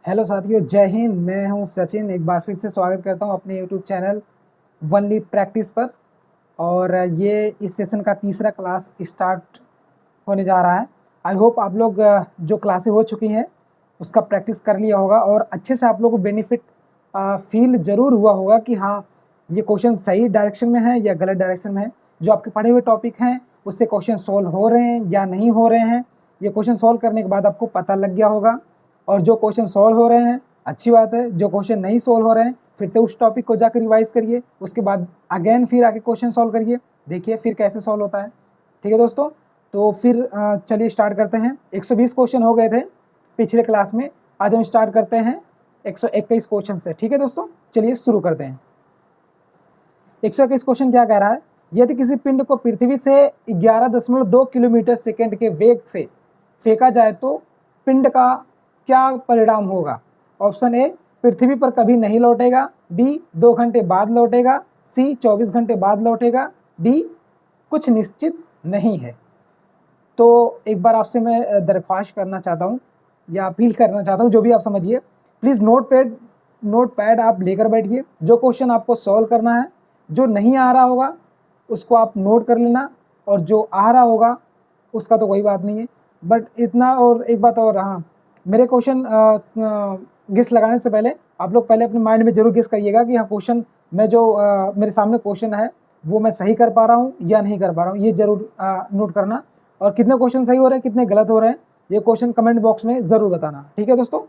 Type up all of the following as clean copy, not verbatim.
Hello साथियों, जय हिंद। मैं हूं सचिन। एक बार फिर से स्वागत करता हूं अपने यूट्यूब चैनल वनली प्रैक्टिस पर। और ये इस सेशन का तीसरा क्लास स्टार्ट होने जा रहा है। आई होप आप लोग जो क्लासें हो चुकी हैं उसका प्रैक्टिस कर लिया होगा और अच्छे से आप लोगों को बेनिफिट फील ज़रूर हुआ होगा कि हाँ, ये क्वेश्चन सही डायरेक्शन में है या गलत डायरेक्शन में है। जो आपके पढ़े हुए टॉपिक हैं उससे क्वेश्चन सॉल्व हो रहे हैं या नहीं हो रहे हैं, ये क्वेश्चन सॉल्व करने के बाद आपको पता लग गया होगा। और जो क्वेश्चन सॉल्व हो रहे हैं अच्छी बात है, जो क्वेश्चन नहीं सॉल्व हो रहे हैं फिर से उस टॉपिक को जाकर रिवाइज करिए, उसके बाद अगेन फिर आके क्वेश्चन सॉल्व करिए, देखिए फिर कैसे सॉल्व होता है। ठीक है दोस्तों, तो फिर चलिए स्टार्ट करते हैं। 120 क्वेश्चन हो गए थे पिछले क्लास में, आज हम स्टार्ट करते हैं 121 क्वेश्चन से। ठीक है दोस्तों, चलिए शुरू करते हैं। 121 क्वेश्चन क्या कह रहा है, यदि किसी पिंड को पृथ्वी से 11.2 किलोमीटर सेकेंड के वेग से फेंका जाए तो पिंड का क्या परिणाम होगा। ऑप्शन ए, पृथ्वी पर कभी नहीं लौटेगा, बी 2 घंटे बाद लौटेगा, सी 24 घंटे बाद लौटेगा, डी कुछ निश्चित नहीं है। तो एक बार आपसे मैं दरख्वास्त करना चाहता हूँ या अपील करना चाहता हूँ, जो भी आप समझिए। प्लीज़ नोट पैड आप लेकर बैठिए। जो क्वेश्चन आपको सॉल्व करना है, जो नहीं आ रहा होगा उसको आप नोट कर लेना, और जो आ रहा होगा उसका तो कोई बात नहीं है। बट इतना, और एक बात और, हाँ, मेरे क्वेश्चन गेस लगाने से पहले आप लोग पहले अपने माइंड में जरूर गेस करिएगा कि हाँ, क्वेश्चन मैं जो मेरे सामने क्वेश्चन है वो मैं सही कर पा रहा हूँ या नहीं कर पा रहा हूँ, ये जरूर नोट करना। और कितने क्वेश्चन सही हो रहे हैं कितने गलत हो रहे हैं ये क्वेश्चन कमेंट बॉक्स में ज़रूर बताना। ठीक है दोस्तों,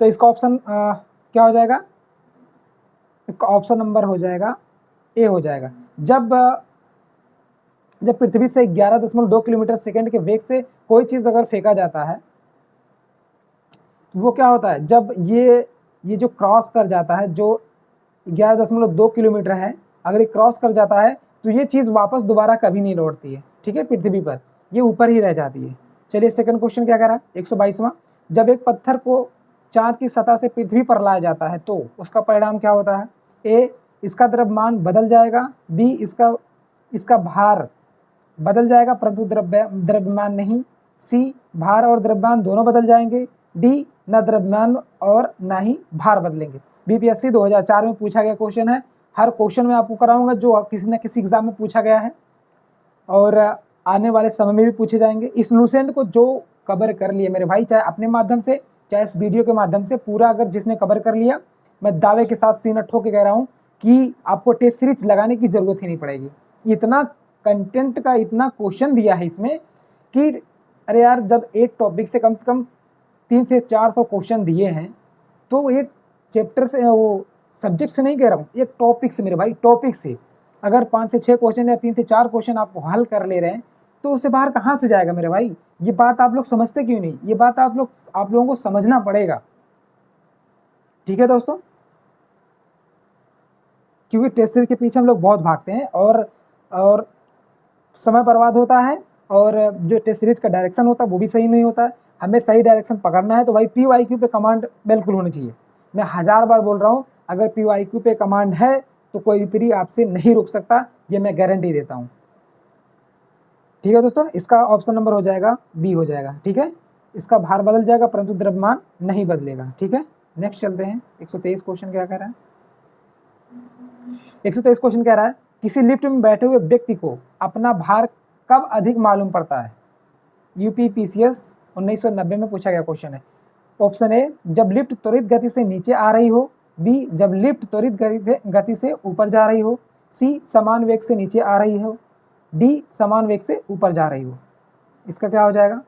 तो इसका ऑप्शन क्या हो जाएगा, इसका ऑप्शन नंबर हो जाएगा ए हो जाएगा। जब पृथ्वी से 11.2 किलोमीटर सेकेंड के वेग से कोई चीज़ अगर फेंका जाता है तो वो क्या होता है, जब ये जो क्रॉस कर जाता है, जो 11.2 किलोमीटर है, अगर ये क्रॉस कर जाता है तो ये चीज़ वापस दोबारा कभी नहीं लौटती है। ठीक है, पृथ्वी पर ये ऊपर ही रह जाती है। चलिए सेकंड क्वेश्चन क्या कह रहा है, 122वां। जब एक पत्थर को चांद की सतह से पृथ्वी पर लाया जाता है तो उसका परिणाम क्या होता है। ए, इसका द्रव्यमान बदल जाएगा, बी, इसका भार बदल जाएगा परंतु द्रव्यमान नहीं, सी, भार और द्रव्यमान दोनों बदल जाएंगे, डी, न द्रव्यमान और ना ही भार बदलेंगे। बीपीएससी 2004 में पूछा गया क्वेश्चन है। हर क्वेश्चन में आपको कराऊंगा जो किसी न किसी एग्जाम में पूछा गया है और आने वाले समय में भी पूछे जाएंगे। इस लूसेंट को जो कवर कर लिए मेरे भाई, चाहे अपने माध्यम से चाहे इस वीडियो के माध्यम से, पूरा अगर जिसने कवर कर लिया, मैं दावे के साथ सीना ठोक के कह रहा हूँ कि आपको टेस्ट सीरीज लगाने की जरूरत ही नहीं पड़ेगी। इतना कंटेंट का इतना क्वेश्चन दिया है इसमें कि अरे यार, जब एक टॉपिक से कम 300 से 400 क्वेश्चन दिए हैं तो एक चैप्टर से, वो सब्जेक्ट से नहीं कह रहा हूँ, एक टॉपिक से मेरे भाई, टॉपिक से अगर 5 से 6 क्वेश्चन या 3 से 4 क्वेश्चन आप हल कर ले रहे हैं तो उससे बाहर कहाँ से जाएगा मेरे भाई। ये बात आप लोग समझते क्यों नहीं, ये बात आप लोगों को समझना पड़ेगा। ठीक है दोस्तों, क्योंकि टेस्ट सीरीज के पीछे हम लोग बहुत भागते हैं और समय बर्बाद होता है, और जो टेस्ट सीरीज का डायरेक्शन होता है वो भी सही नहीं होता है। हमें सही डायरेक्शन पकड़ना है तो भाई PYQ पे कमांड बिल्कुल होनी चाहिए। मैं 1000 बार बोल रहा हूँ, अगर PYQ पे कमांड है तो कोई भी प्री आपसे नहीं रुक सकता, ये मैं गारंटी देता हूँ। ठीक है दोस्तों, इसका ऑप्शन नंबर हो जाएगा बी हो जाएगा। ठीक है, इसका भार बदल जाएगा परंतु द्रव्यमान नहीं बदलेगा। ठीक है, नेक्स्ट चलते हैं। 123 क्वेश्चन क्या कह रहा है, 123 क्वेश्चन कह रहा है, किसी लिफ्ट में बैठे हुए व्यक्ति को अपना भार कब अधिक मालूम पड़ता है। UPPCS 1990 में पूछा गया क्वेश्चन है। ऑप्शन ए, जब लिफ्ट त्वरित गति से नीचे आ रही हो, बी, जब लिफ्ट त्वरित गति से ऊपर जा रही हो, सी, समान वेग से नीचे आ रही हो, डी, समान वेग से ऊपर जा रही हो। इसका क्या हो जाएगा,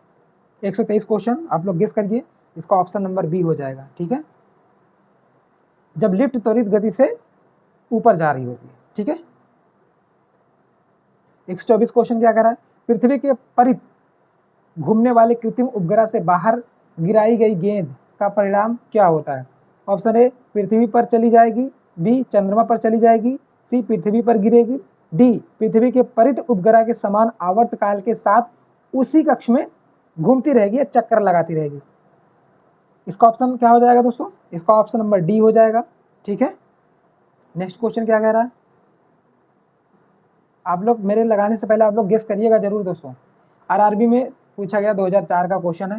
123 क्वेश्चन आप लोग गेस करिए, इसका ऑप्शन नंबर बी हो जाएगा। ठीक है, जब लिफ्ट त्वरित गति से ऊपर जा रही होती है। ठीक है, 124 क्वेश्चन क्या कर रहा है, पृथ्वी के परित घूमने वाले कृत्रिम उपग्रह से बाहर गिराई गई गेंद का परिणाम क्या होता है। ऑप्शन ए, पृथ्वी पर चली जाएगी, बी, चंद्रमा पर चली जाएगी, सी, पृथ्वी पर गिरेगी, डी, पृथ्वी के परित उपग्रह के समान आवर्तकाल के साथ उसी कक्ष में घूमती रहेगी या चक्कर लगाती रहेगी। इसका ऑप्शन क्या हो जाएगा दोस्तों, इसका ऑप्शन नंबर डी हो जाएगा। ठीक है, नेक्स्ट क्वेश्चन क्या कह रहा है, आप लोग मेरे लगाने से पहले आप लोग गेस करिएगा जरूर दोस्तों। RRB में पूछा गया 2004 का क्वेश्चन है।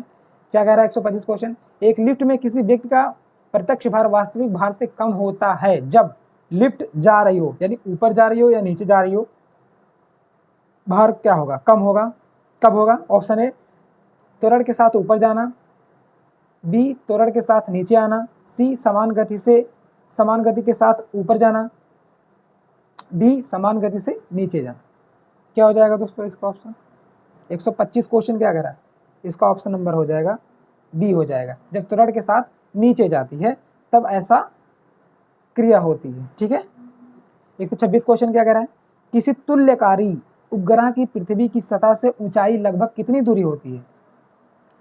क्या कह रहा है 125 क्वेश्चन, एक लिफ्ट में किसी व्यक्ति का प्रत्यक्ष भार वास्तविक भार से कम होता है जब लिफ्ट जा रही हो, यानी ऊपर जा रही हो या नीचे जा रही हो, भार क्या होगा, कम होगा। कब होगा? ऑप्शन ए त्वरण के साथ ऊपर जाना, बी त्वरण के साथ नीचे आना, सी समान गति के साथ ऊपर जाना, डी समान गति से नीचे जाना। क्या हो जाएगा दोस्तों इसका ऑप्शन? 125 क्वेश्चन क्या कह रहा है, इसका ऑप्शन नंबर हो जाएगा बी हो जाएगा। जब त्वरण के साथ नीचे जाती है तब ऐसा क्रिया होती है। ठीक है। 126 क्वेश्चन क्या कह रहा है, किसी तुल्यकारी उपग्रह की पृथ्वी की सतह से ऊंचाई लगभग कितनी दूरी होती है?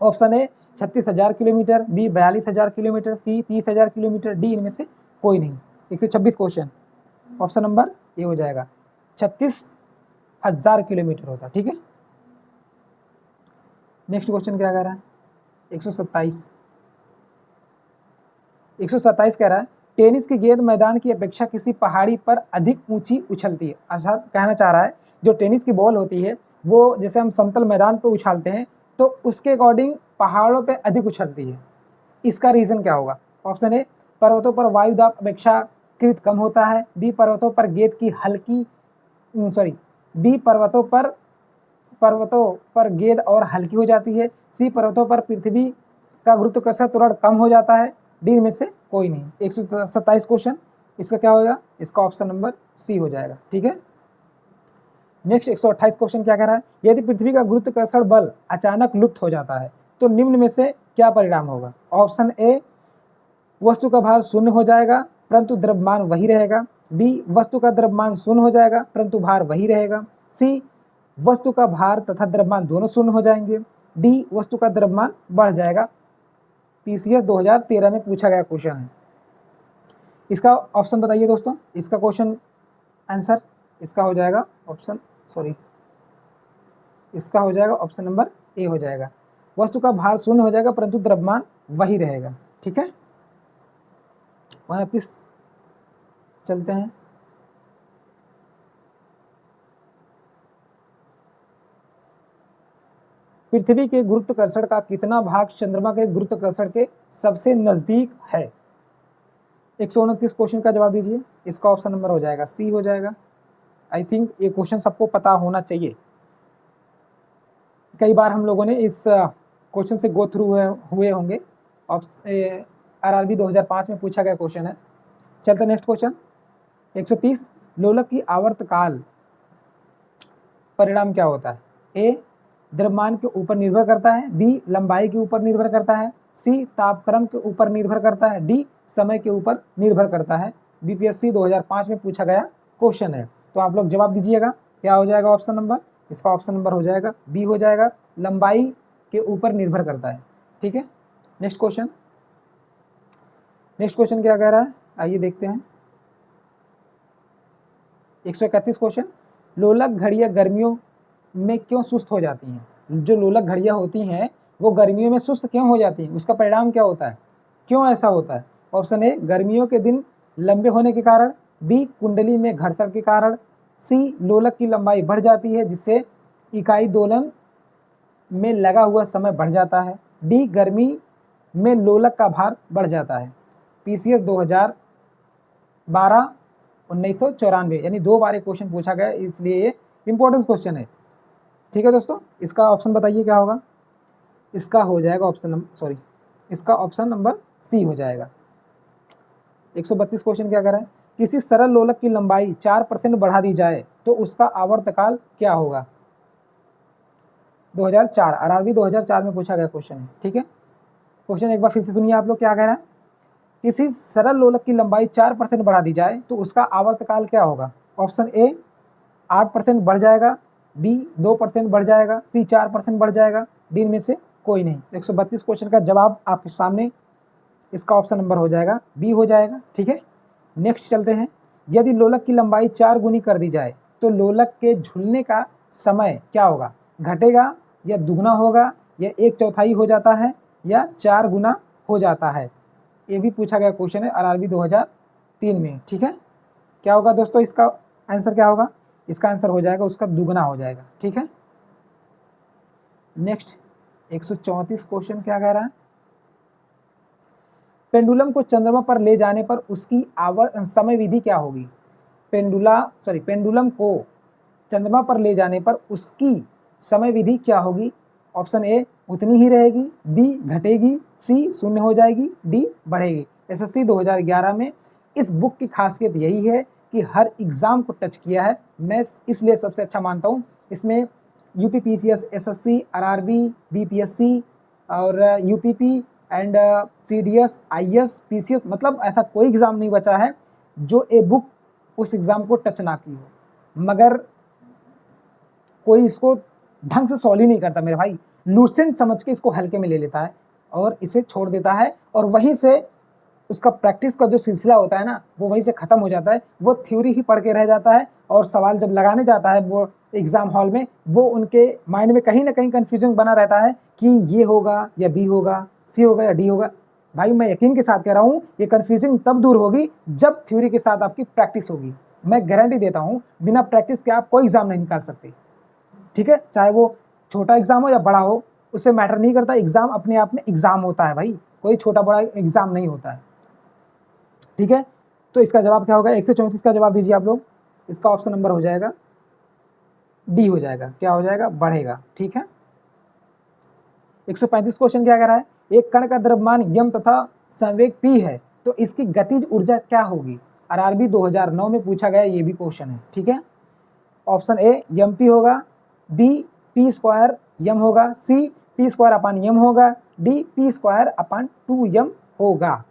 Option A 36,000 kilometre, B 42,000 kilometre, C 30,000 kilometre, D इनमें से कोई नहीं। 126 क्वेश्चन ऑप्शन नंबर ए हो जाएगा, 36,000 किलोमीटर होता है। ठीक है। नेक्स्ट क्वेश्चन क्या कह रहा है 127 कह रहा है टेनिस की गेंद मैदान की अपेक्षा किसी पहाड़ी पर अधिक ऊंची उछलती है। अर्थात कहना चाह रहा है जो टेनिस की बॉल होती है वो जैसे हम समतल मैदान पर उछालते हैं तो उसके अकॉर्डिंग पहाड़ों पे अधिक उछलती है। इसका रीजन क्या होगा? ऑप्शन ए पर्वतों पर वायु दाब अपेक्षाकृत कम होता है, बी पर्वतों पर गेंद की हल्की बी पर्वतों पर गेंद और हल्की हो जाती है, सी पर्वतों पर पृथ्वी का गुरुत्वाकर्षण त्वरण कम हो जाता है, डी में से कोई नहीं। 127 क्वेश्चन इसका क्या होगा? इसका ऑप्शन नंबर सी हो जाएगा। ठीक है। नेक्स्ट 128 क्वेश्चन क्या कह रहा है, यदि पृथ्वी का गुरुत्वाकर्षण बल अचानक लुप्त हो जाता है तो निम्न में से क्या परिणाम होगा? ऑप्शन ए वस्तु का भार शून्य हो जाएगा परंतु द्रव्यमान वही रहेगा, बी वस्तु का द्रव्यमान शून्य हो जाएगा परंतु भार वही रहेगा, सी वस्तु का भार तथा द्रव्यमान दोनों शून्य हो जाएंगे, डी वस्तु का द्रव्यमान बढ़ जाएगा। पीसीएस 2013 में पूछा गया क्वेश्चन है। इसका ऑप्शन बताइए दोस्तों। इसका क्वेश्चन आंसर इसका हो जाएगा इसका हो जाएगा ऑप्शन नंबर ए हो जाएगा, वस्तु का भार शून्य हो जाएगा परंतु द्रव्यमान वही रहेगा। ठीक है। 29 चलते हैं। पृथ्वी के गुरुत्वाकर्षण का कितना भाग चंद्रमा के गुरुत्वाकर्षण के सबसे नजदीक है? 129 क्वेश्चन का जवाब दीजिए। इसका ऑप्शन नंबर हो जाएगा सी हो जाएगा। आई थिंक ये क्वेश्चन सबको पता होना चाहिए। कई बार हम लोगों ने इस क्वेश्चन से गो थ्रू हुए होंगे। आरआरबी 2005 में पूछा गया क्वेश्चन है। चलते नेक्स्ट क्वेश्चन 130 लोलक की आवर्तकाल परिणाम क्या होता है? ए द्रव्यमान के ऊपर निर्भर करता है, बी लंबाई के ऊपर निर्भर करता है, सी तापक्रम के ऊपर निर्भर करता है, डी समय के ऊपर निर्भर करता है। बीपीएससी 2005 में पूछा गया क्वेश्चन है। तो आप लोग जवाब दीजिएगा। क्या हो जाएगा ऑप्शन नंबर? इसका ऑप्शन नंबर हो जाएगा बी हो जाएगा, लंबाई के ऊपर निर्भर करता है। ठीक है। नेक्स्ट क्वेश्चन क्या कह रहा है आइए देखते हैं। 131 क्वेश्चन लोलक घड़ियां गर्मियों में क्यों सुस्त हो जाती हैं? जो लोलक घड़ियां होती हैं वो गर्मियों में सुस्त क्यों हो जाती हैं? उसका परिणाम क्या होता है? क्यों ऐसा होता है? ऑप्शन ए गर्मियों के दिन लंबे होने के कारण, बी कुंडली में घर्षण के कारण, सी लोलक की लंबाई बढ़ जाती है जिससे इकाई दोलन में लगा हुआ समय बढ़ जाता है, डी गर्मी में लोलक का भार बढ़ जाता है। पीसीएस 2012-1994 यानी 2 बार क्वेश्चन पूछा गया, इसलिए ये इंपॉर्टेंट क्वेश्चन है। ठीक है दोस्तों। इसका ऑप्शन बताइए क्या होगा? इसका हो जाएगा इसका ऑप्शन नंबर सी हो जाएगा। 132 क्वेश्चन क्या कर रहा है, किसी सरल लोलक की लंबाई 4% बढ़ा दी जाए तो उसका आवर्तकाल क्या होगा? 2004 आरआरबी 2004 में पूछा गया क्वेश्चन है। ठीक है। क्वेश्चन एक बार फिर से सुनिए आप लोग क्या कह रहा है, किसी सरल लोलक की लंबाई 4% बढ़ा दी जाए तो उसका आवर्तकाल क्या होगा? ऑप्शन ए 8% बढ़ जाएगा, बी 2% बढ़ जाएगा, सी 4% बढ़ जाएगा, डी में से कोई नहीं। 132 क्वेश्चन का जवाब आपके सामने, इसका ऑप्शन नंबर हो जाएगा बी हो जाएगा। ठीक है। नेक्स्ट चलते हैं। यदि लोलक की लंबाई 4 गुनी कर दी जाए तो लोलक के झूलने का समय क्या होगा? घटेगा या दुगना होगा या 1/4 हो जाता है या 4 गुना हो जाता है? ये भी पूछा गया क्वेश्चन है आरआरबी 2003 में। ठीक है। क्या होगा दोस्तों? इसका आंसर क्या होगा? इसका आंसर हो जाएगा उसका दुगना हो जाएगा। ठीक है। नेक्स्ट 134 क्वेश्चन क्या कह रहा है? पेंडुलम को चंद्रमा पर ले जाने पर उसकी समय विधि क्या होगी? पेंडुलम को चंद्रमा पर ले जाने पर उसकी समय विधि क्या होगी? ऑप्शन ए उतनी ही रहेगी, बी घटेगी, सी शून्य हो जाएगी, डी बढ़ेगी। एसएससी 2011 में इस बुक की खासियत यही है कि हर एग्जाम को टच किया है। मैं इसलिए सबसे अच्छा मानता हूँ। इसमें यूपीपीसीएस, एसएससी, आरआरबी, बीपीएससी और UPP and CDS, IAS, PCS, मतलब ऐसा कोई एग्जाम नहीं बचा है जो ए बुक उस एग्जाम को टच ना की हो। मगर कोई इसको ढंग से सॉल्व ही नहीं करता मेरे भाई, लूसेंट समझ के इसको हल्के में ले लेता है और इसे छोड़ देता है, और वहीं से उसका प्रैक्टिस का जो सिलसिला होता है ना, वो वहीं से ख़त्म हो जाता है। वो थ्योरी ही पढ़ के रह जाता है और सवाल जब लगाने जाता है वो एग्ज़ाम हॉल में, वो उनके माइंड में कहीं ना कहीं कन्फ्यूजन बना रहता है कि ये होगा या बी होगा, सी होगा या डी होगा। भाई मैं यकीन के साथ कह रहा हूँ, ये कन्फ्यूजन तब दूर होगी जब थ्योरी के साथ आपकी प्रैक्टिस होगी। मैं गारंटी देता हूँ, बिना प्रैक्टिस के आप कोई एग्ज़ाम नहीं निकाल सकते। ठीक है, चाहे वो छोटा एग्जाम हो या बड़ा हो, उससे मैटर नहीं करता। एग्जाम अपने आप में एग्जाम होता है भाई, कोई छोटा बड़ा एग्जाम नहीं होता है। ठीक है, तो इसका जवाब क्या होगा? 134 का जवाब दीजिए आप लोग। इसका ऑप्शन नंबर हो जाएगा डी हो जाएगा। क्या हो जाएगा? बढ़ेगा। ठीक है, 135 क्वेश्चन क्या कह रहा है? एक कण का द्रव्यमान यम तथा संवेग पी है, तो इसकी गतिज ऊर्जा क्या होगी? आरआरबी 2009 में पूछा गया ये भी क्वेश्चन है। ठीक है, ऑप्शन ए यम पी होगा, बी पी स्क्वायर यम होगा, सी पी स्क्वायर अपान यम होगा, D P square upon 2m होगा।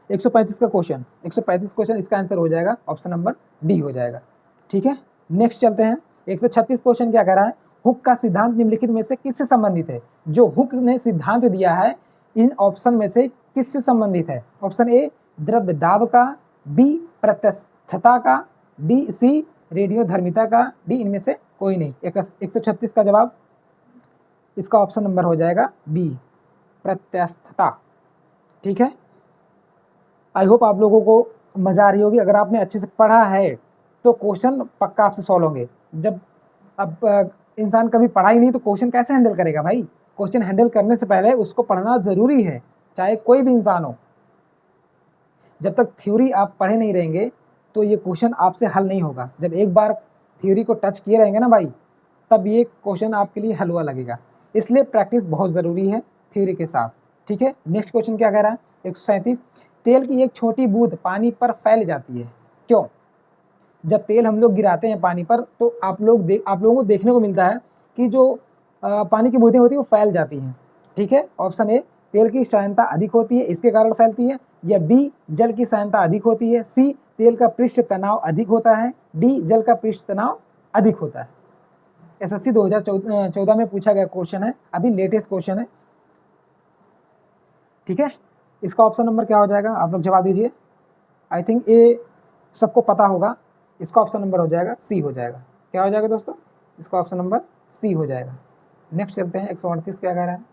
135 का क्वेश्चन, 135 क्वेश्चन इसका आंसर हो जाएगा ऑप्शन नंबर डी हो जाएगा। ठीक है, नेक्स्ट चलते हैं। 136 क्वेश्चन क्या कह रहा है? हुक का सिद्धांत निम्नलिखित में से किससे संबंधित है? जो हुक ने सिद्धांत दिया है इन ऑप्शन में से किससे संबंधित है? ऑप्शन ए द्रव्य दाब का, बी प्रत्यस्थता का, डी सी रेडियोधर्मिता का, डी इनमें से कोई नहीं। 136 का जवाब इसका ऑप्शन नंबर हो जाएगा बी प्रत्यस्थता। ठीक है, आई होप आप लोगों को मजा आ रही होगी। अगर आपने अच्छे से पढ़ा है तो क्वेश्चन पक्का आपसे सॉल्व होंगे। जब अब इंसान कभी पढ़ा ही नहीं तो क्वेश्चन कैसे हैंडल करेगा भाई? क्वेश्चन हैंडल करने से पहले उसको पढ़ना जरूरी है, चाहे कोई भी इंसान हो। जब तक थ्योरी आप पढ़े नहीं रहेंगे तो ये क्वेश्चन आपसे हल नहीं होगा। जब एक बार थ्योरी को टच किए रहेंगे ना भाई, तब ये क्वेश्चन आपके लिए हलवा लगेगा। इसलिए प्रैक्टिस बहुत ज़रूरी है थ्योरी के साथ। ठीक है, नेक्स्ट क्वेश्चन क्या कह रहा है? 137 तेल की एक छोटी बूंद पानी पर फैल जाती है, क्यों? जब तेल हम लोग गिराते हैं पानी पर तो आप लोगों को देखने को मिलता है कि जो पानी की बूंदें होती है वो फैल जाती हैं। ठीक है, ऑप्शन ए तेल की श्यानता अधिक होती है इसके कारण फैलती है, या बी जल की श्यानता अधिक होती है, सी तेल का पृष्ठ तनाव अधिक होता है, डी जल का पृष्ठ तनाव अधिक होता है। एसएससी 2014 में पूछा गया क्वेश्चन है, अभी लेटेस्ट क्वेश्चन है। ठीक है, इसका ऑप्शन नंबर क्या हो जाएगा? आप लोग जवाब दीजिए। आई थिंक ये सबको पता होगा। इसका ऑप्शन नंबर हो जाएगा सी हो जाएगा। क्या हो जाएगा दोस्तों? इसका ऑप्शन नंबर सी हो जाएगा। नेक्स्ट चलते हैं। 138 क्या कह रहा है?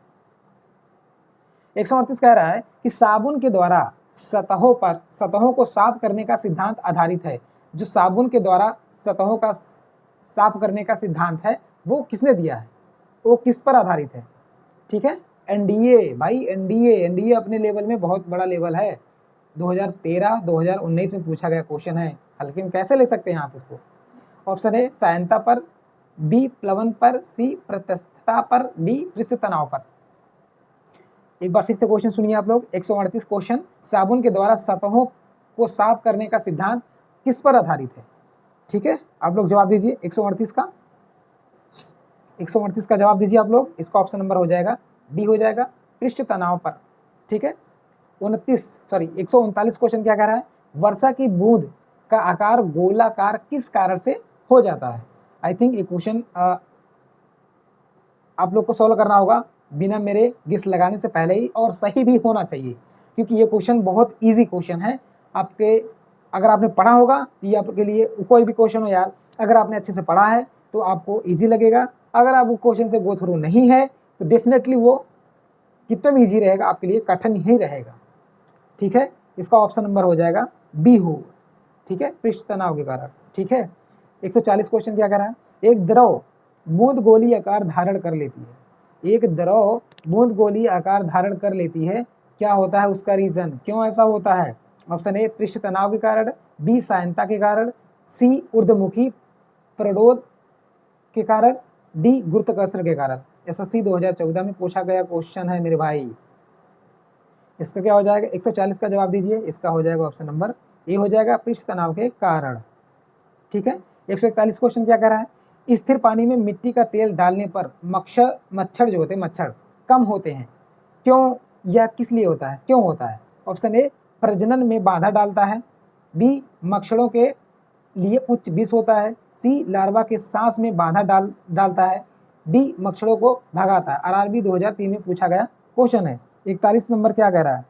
138 कह रहा है कि साबुन के द्वारा सतहों को साफ करने का सिद्धांत आधारित है। जो साबुन के द्वारा सतहों का साफ करने का सिद्धांत है वो किसने दिया है? वो किस पर आधारित है? ठीक है, एनडीए भाई, एनडीए अपने लेवल में बहुत बड़ा लेवल है। 2013-2019 में पूछा गया क्वेश्चन है, हल्के में कैसे ले सकते हैं आप इसको? ऑप्शन ए श्यानता पर, बी प्लवन पर, सी प्रत्यस्थता पर, डी पृष्ठ तनाव पर। एक बार फिर से क्वेश्चन सुनिए आप लोग। 138 क्वेश्चन, साबुन के द्वारा सतहों को साफ करने का सिद्धांत किस पर आधारित है? ठीक है, आप लोग जवाब दीजिए 138 का। 138 का जवाब दीजिए आप लोग। इसका ऑप्शन नंबर हो जाएगा डी हो जाएगा, पृष्ठ तनाव पर। ठीक है, 139 क्वेश्चन क्या कह रहा है? वर्षा की बूंद का आकार गोलाकार किस कारण से हो जाता है? आई थिंक ये क्वेश्चन आप लोग को सॉल्व करना होगा बिना मेरे गेस लगाने से पहले ही, और सही भी होना चाहिए क्योंकि ये क्वेश्चन बहुत इजी क्वेश्चन है। आपके अगर आपने पढ़ा होगा तो ये आपके लिए कोई भी क्वेश्चन हो यार, अगर आपने अच्छे से पढ़ा है तो आपको इजी लगेगा। अगर आप वो क्वेश्चन से गो थ्रू नहीं है तो डेफिनेटली वो कितना भी ईजी रहेगा आपके लिए कठिन ही रहेगा। ठीक है, इसका ऑप्शन नंबर हो जाएगा बी हो। ठीक है, पृष्ठ तनाव के कारण। ठीक है, 140 क्वेश्चन क्या कह रहा है? एक द्रव बूंद गोली आकार धारण कर लेती है, एक द्रव बूंद गोलीय आकार धारण कर लेती है, क्या होता है उसका रीजन, क्यों ऐसा होता है? ऑप्शन ए पृष्ठ तनाव के कारण, बी सायनता के कारण, सी ऊर्ध्वमुखी प्रणोद के कारण, डी गुरुत्वाकर्षण के कारण। एसएससी 2014 में पूछा गया क्वेश्चन है मेरे भाई। इसका क्या हो जाएगा? 140 का जवाब दीजिए। इसका हो जाएगा ऑप्शन नंबर ए हो जाएगा, पृष्ठ तनाव के कारण। ठीक है। 141 क्वेश्चन क्या कह रहा है? स्थिर पानी में मिट्टी का तेल डालने पर मच्छर जो होते हैं, मच्छर कम होते हैं, क्यों या किस लिए होता है, क्यों होता है? ऑप्शन ए प्रजनन में बाधा डालता है, बी मच्छरों के लिए उच्च विष होता है, सी लार्वा के सांस में बाधा डालता है, डी मच्छरों को भगाता है। आरआरबी 2003 में पूछा गया क्वेश्चन है। 41 नंबर क्या कह रहा है,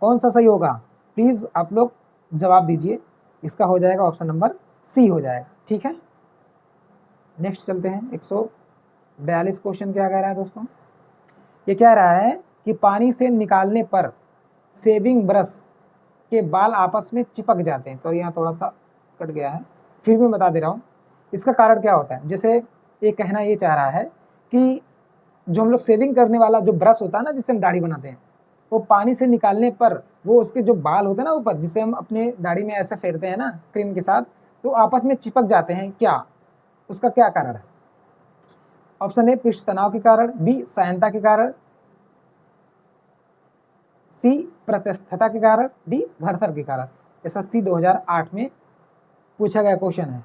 कौन सा सही होगा? प्लीज आप लोग जवाब दीजिए। इसका हो जाएगा ऑप्शन नंबर सी हो जाएगा। ठीक है, नेक्स्ट चलते हैं। 142 क्वेश्चन क्या कह रहा है दोस्तों? ये कह रहा है कि पानी से निकालने पर शेविंग ब्रश के बाल आपस में चिपक जाते हैं। सॉरी, यहाँ थोड़ा सा कट गया है, फिर भी बता दे रहा हूँ। इसका कारण क्या होता है? जैसे ये कहना ये चाह रहा है कि जो हम लोग शेविंग करने वाला जो ब्रश होता है ना, जिससे हम दाढ़ी बनाते हैं, वो पानी से निकालने पर वो उसके जो बाल होते हैं ना ऊपर, जिसे हम अपने दाढ़ी में ऐसे फेरते हैं ना क्रीम के साथ, तो आपस में चिपक जाते हैं। क्या उसका क्या कारण है? ऑप्शन ए पृष्ठ तनाव के कारण, बी सायनता के कारण, सी प्रत्यस्थता के कारण, डी घर्षण के कारण। एसएससी 2008 में पूछा गया क्वेश्चन है।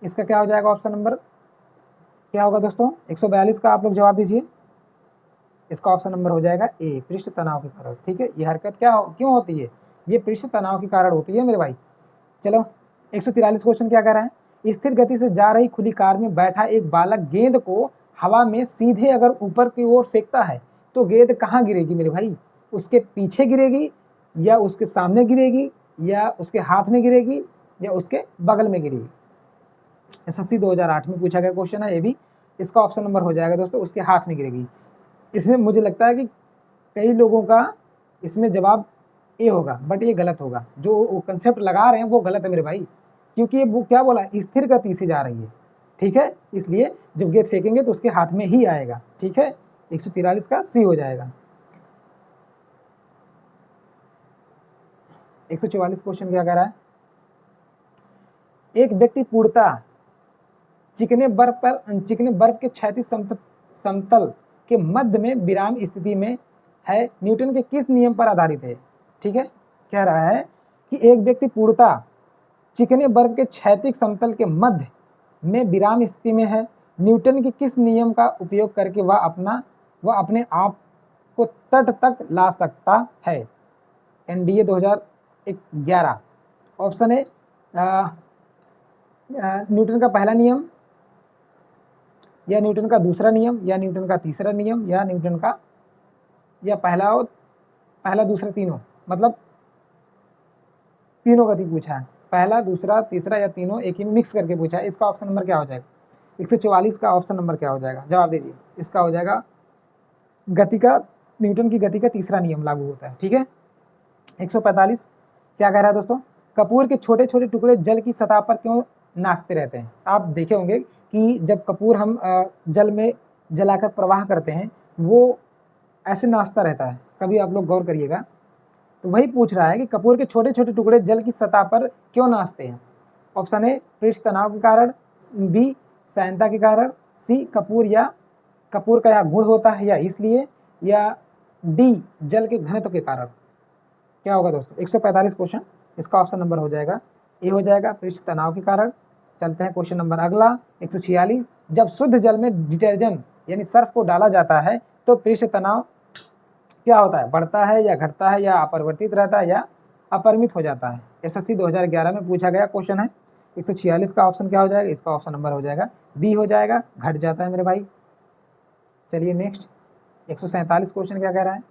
इसका क्या हो जाएगा? ऑप्शन नंबर क्या होगा दोस्तों? 142 का आप लोग जवाब दीजिए। इसका ऑप्शन नंबर हो जाएगा ए, पृष्ठ तनाव के कारण। ठीक है, ये हरकत क्यों होती है? ये पृष्ठ तनाव के कारण होती है मेरे भाई। चलो 143 क्वेश्चन क्या कह रहा है? स्थिर गति से जा रही खुली कार में बैठा एक बालक गेंद को हवा में सीधे अगर ऊपर की ओर फेंकता है तो गेंद कहाँ गिरेगी मेरे भाई? उसके पीछे गिरेगी, या उसके सामने गिरेगी, या उसके हाथ में गिरेगी, या उसके बगल में गिरेगी? एसएससी 2008 में पूछा गया क्वेश्चन है ये भी। इसका ऑप्शन नंबर हो जाएगा दोस्तों, उसके हाथ में गिरेगी। इसमें मुझे लगता है कि कई लोगों का इसमें जवाब ए होगा, बट ये गलत होगा। जो कंसेप्ट लगा रहे हैं वो गलत है मेरे भाई, क्योंकि ये वो क्या बोला, स्थिर गति से जा रही है। ठीक है, इसलिए जब गेंद फेंकेंगे तो उसके हाथ में ही आएगा। ठीक है, 143 का सी हो जाएगा। 144 क्वेश्चन क्या कह रहा है? एक व्यक्ति पूर्णतः चिकने बर्फ के क्षैतिज समतल के मध्य में विराम स्थिति में है, न्यूटन के किस नियम पर आधारित है? ठीक है, कह रहा है कि एक व्यक्ति पूर्णतः चिकने बर्फ के क्षैतिज समतल के मध्य में विराम स्थिति में है, न्यूटन के किस नियम का उपयोग करके वह अपने आप को तट तक ला सकता है? एनडीए 2011। ऑप्शन है न्यूटन का पहला नियम, या न्यूटन का दूसरा नियम, या न्यूटन का तीसरा नियम, या न्यूटन का या पहला दूसरा तीनों, मतलब तीनों गति पूछा है। पहला, दूसरा, तीसरा या तीनों एक ही मिक्स करके पूछा है। इसका ऑप्शन नंबर क्या हो जाएगा? 144 का ऑप्शन नंबर क्या हो जाएगा? जवाब दीजिए। इसका हो जाएगा न्यूटन की गति का तीसरा नियम लागू होता है। ठीक है, 145 क्या कह रहा है दोस्तों? कपूर के छोटे छोटे टुकड़े जल की सतह पर क्यों नाचते रहते हैं? आप देखे होंगे कि जब कपूर हम जल में जलाकर प्रवाह करते हैं, वो ऐसे नाचता रहता है। कभी आप लोग गौर करिएगा। तो वही पूछ रहा है कि कपूर के छोटे छोटे टुकड़े जल की सतह पर क्यों नाचते हैं? ऑप्शन ए पृष्ठ तनाव के कारण, बी सायनता के कारण, सी कपूर का यह गुण होता है या इसलिए, या डी जल के घनत्व के कारण। क्या होगा दोस्तों? 145 क्वेश्चन, इसका ऑप्शन नंबर हो जाएगा ए हो जाएगा, पृष्ठ तनाव के कारण। चलते हैं क्वेश्चन नंबर अगला 146। जब शुद्ध जल में डिटर्जेंट यानी सर्फ को डाला जाता है तो पृष्ठ तनाव क्या होता है? बढ़ता है या घटता है, या अपरिवर्तित रहता है, या अपरिमित हो जाता है? एसएससी 2011 में पूछा गया क्वेश्चन है। 146 का ऑप्शन क्या हो जाएगा? इसका ऑप्शन नंबर हो जाएगा बी हो जाएगा, घट जाता है मेरे भाई। चलिए नेक्स्ट 147 क्वेश्चन क्या कह रहा है?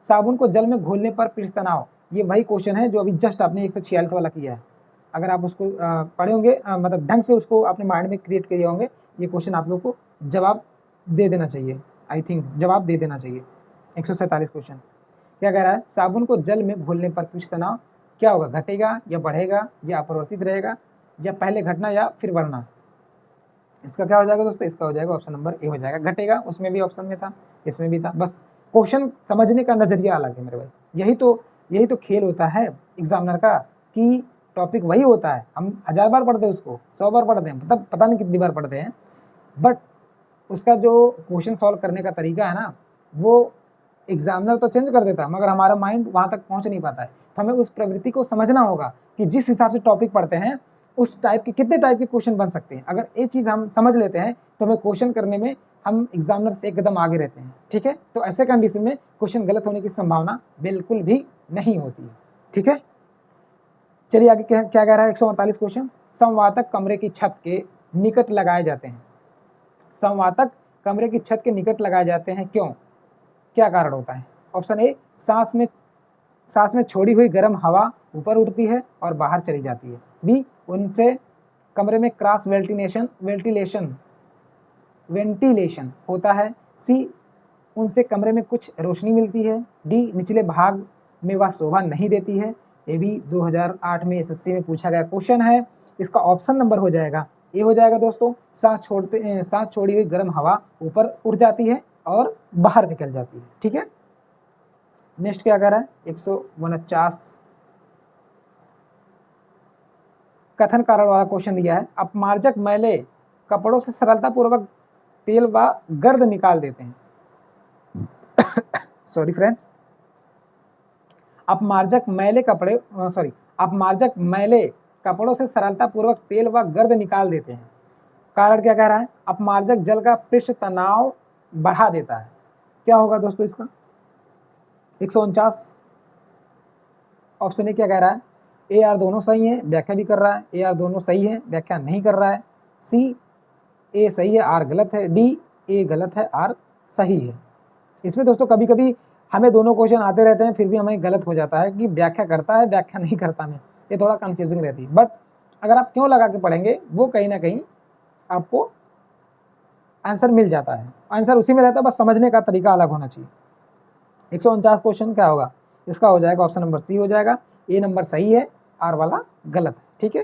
साबुन को जल में घोलने पर पृष्ठ तनाव, ये वही क्वेश्चन है जो अभी जस्ट आपने 146 वाला किया है। अगर आप उसको पढ़े होंगे, मतलब ढंग से उसको अपने माइंड में क्रिएट किए होंगे, ये क्वेश्चन आप लोग को जवाब दे देना चाहिए। आई थिंक जवाब दे देना चाहिए। 147 क्वेश्चन क्या कह रहा है? साबुन को जल में घोलने पर पृष्ठ तनाव क्या होगा? घटेगा या बढ़ेगा, या अपरिवर्तित रहेगा, या पहले घटना या फिर बढ़ना? इसका क्या हो जाएगा दोस्तों, इसका हो जाएगा ऑप्शन नंबर ए हो जाएगा। घटेगा उसमें भी ऑप्शन में था, इसमें भी था, बस क्वेश्चन समझने का नजरिया अलग है मेरे भाई। यही तो खेल होता है एग्जामिनर का, कि टॉपिक वही होता है, हम 1000 बार पढ़ते हैं उसको, 100 बार पढ़ते हैं, मतलब पता नहीं कितनी बार पढ़ते हैं, बट उसका जो क्वेश्चन सॉल्व करने का तरीका है ना, वो एग्जामिनर तो चेंज कर देता है, मगर हमारा माइंड वहाँ तक पहुँच नहीं पाता है। तो हमें उस प्रवृत्ति को समझना होगा कि जिस हिसाब से टॉपिक पढ़ते हैं उस टाइप के कितने टाइप के क्वेश्चन बन सकते हैं। अगर ये चीज़ हम समझ लेते हैं तो हमें क्वेश्चन करने में हम एग्जामिनर से एक कदम आगे रहते हैं, ठीक है। तो ऐसे कंडीशन में क्वेश्चन गलत होने की संभावना बिल्कुल भी नहीं होती है, ठीक है। चलिए आगे क्या कह रहा है 148 क्वेश्चन। संवातक कमरे की छत के निकट लगाए जाते हैं। संवातक कमरे की छत के निकट लगाए जाते हैं, क्यों, क्या कारण होता है? ऑप्शन ए, सांस में छोड़ी हुई गर्म हवा ऊपर उड़ती है और बाहर चली जाती है। बी, उनसे कमरे में क्रॉस वेंटिलेशन होता है। सी, उनसे कमरे में कुछ रोशनी मिलती है। डी, निचले भाग में वह शोभा नहीं देती है। ये भी 2008 में एसएससी में पूछा गया क्वेश्चन है। इसका ऑप्शन नंबर हो जाएगा ए हो जाएगा दोस्तों। सांस छोड़ी हुई गर्म हवा ऊपर उड़ जाती है और बाहर निकल जाती है, ठीक है। नेक्स्ट क्या कह रहा है 149 कथन कारण वाला क्वेश्चन दिया है। अपमार्जक मैले कपड़ों से सरलता पूर्वक तेल व गर्द निकाल देते हैं। सॉरी फ्रेंड्स, अपमार्जक मैले कपड़ों से सरलता पूर्वक तेल व गर्द निकाल देते हैं। कारण क्या कह रहा है? अपमार्जक जल का पृष्ठ तनाव बढ़ा देता है। क्या होगा दोस्तों इसका? 149 ऑप्शन ए क्या कह रहा है? ए आर दोनों सही है, व्याख्या भी कर रहा है। ए आर दोनों सही है, व्याख्या नहीं कर रहा है। सी, ए सही है, आर गलत है। डी, ए गलत है, आर सही है। इसमें दोस्तों कभी कभी हमें दोनों क्वेश्चन आते रहते हैं, फिर भी हमें गलत हो जाता है कि व्याख्या करता है, व्याख्या नहीं करता में, ये थोड़ा कंफ्यूजिंग रहती है। बट अगर आप क्यों लगा के पढ़ेंगे, वो कहीं ना कहीं आपको आंसर मिल जाता है। आंसर उसी में रहता है, बस समझने का तरीका अलग होना चाहिए। 149 क्वेश्चन क्या होगा? इसका हो जाएगा ऑप्शन नंबर सी हो जाएगा। ए नंबर सही है, आर वाला गलत है, ठीक है।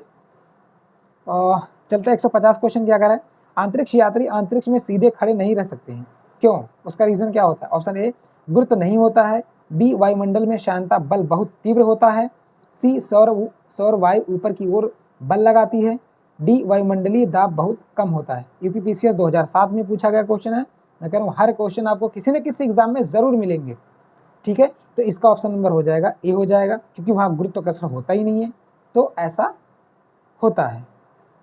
चलते हैं 150 क्वेश्चन क्या कर रहा है? अंतरिक्ष यात्री अंतरिक्ष में सीधे खड़े नहीं रह सकते हैं, क्यों? उसका रीजन क्या होता है? ऑप्शन ए, गुरुत्व नहीं होता है। बी, वायुमंडल में श्यानता बल बहुत तीव्र होता है। सी, सौर वायु ऊपर की ओर बल लगाती है। डी, वायुमंडलीय दाब बहुत कम होता है। यूपीपीसीएस 2007 में पूछा गया क्वेश्चन है। मैं कह रहा हूँ हर क्वेश्चन आपको किसी न किसी एग्जाम में जरूर मिलेंगे, ठीक है। तो इसका ऑप्शन नंबर हो जाएगा ए हो जाएगा, क्योंकि वहाँ गुरुत्वाकर्षण होता ही नहीं है, तो ऐसा होता है,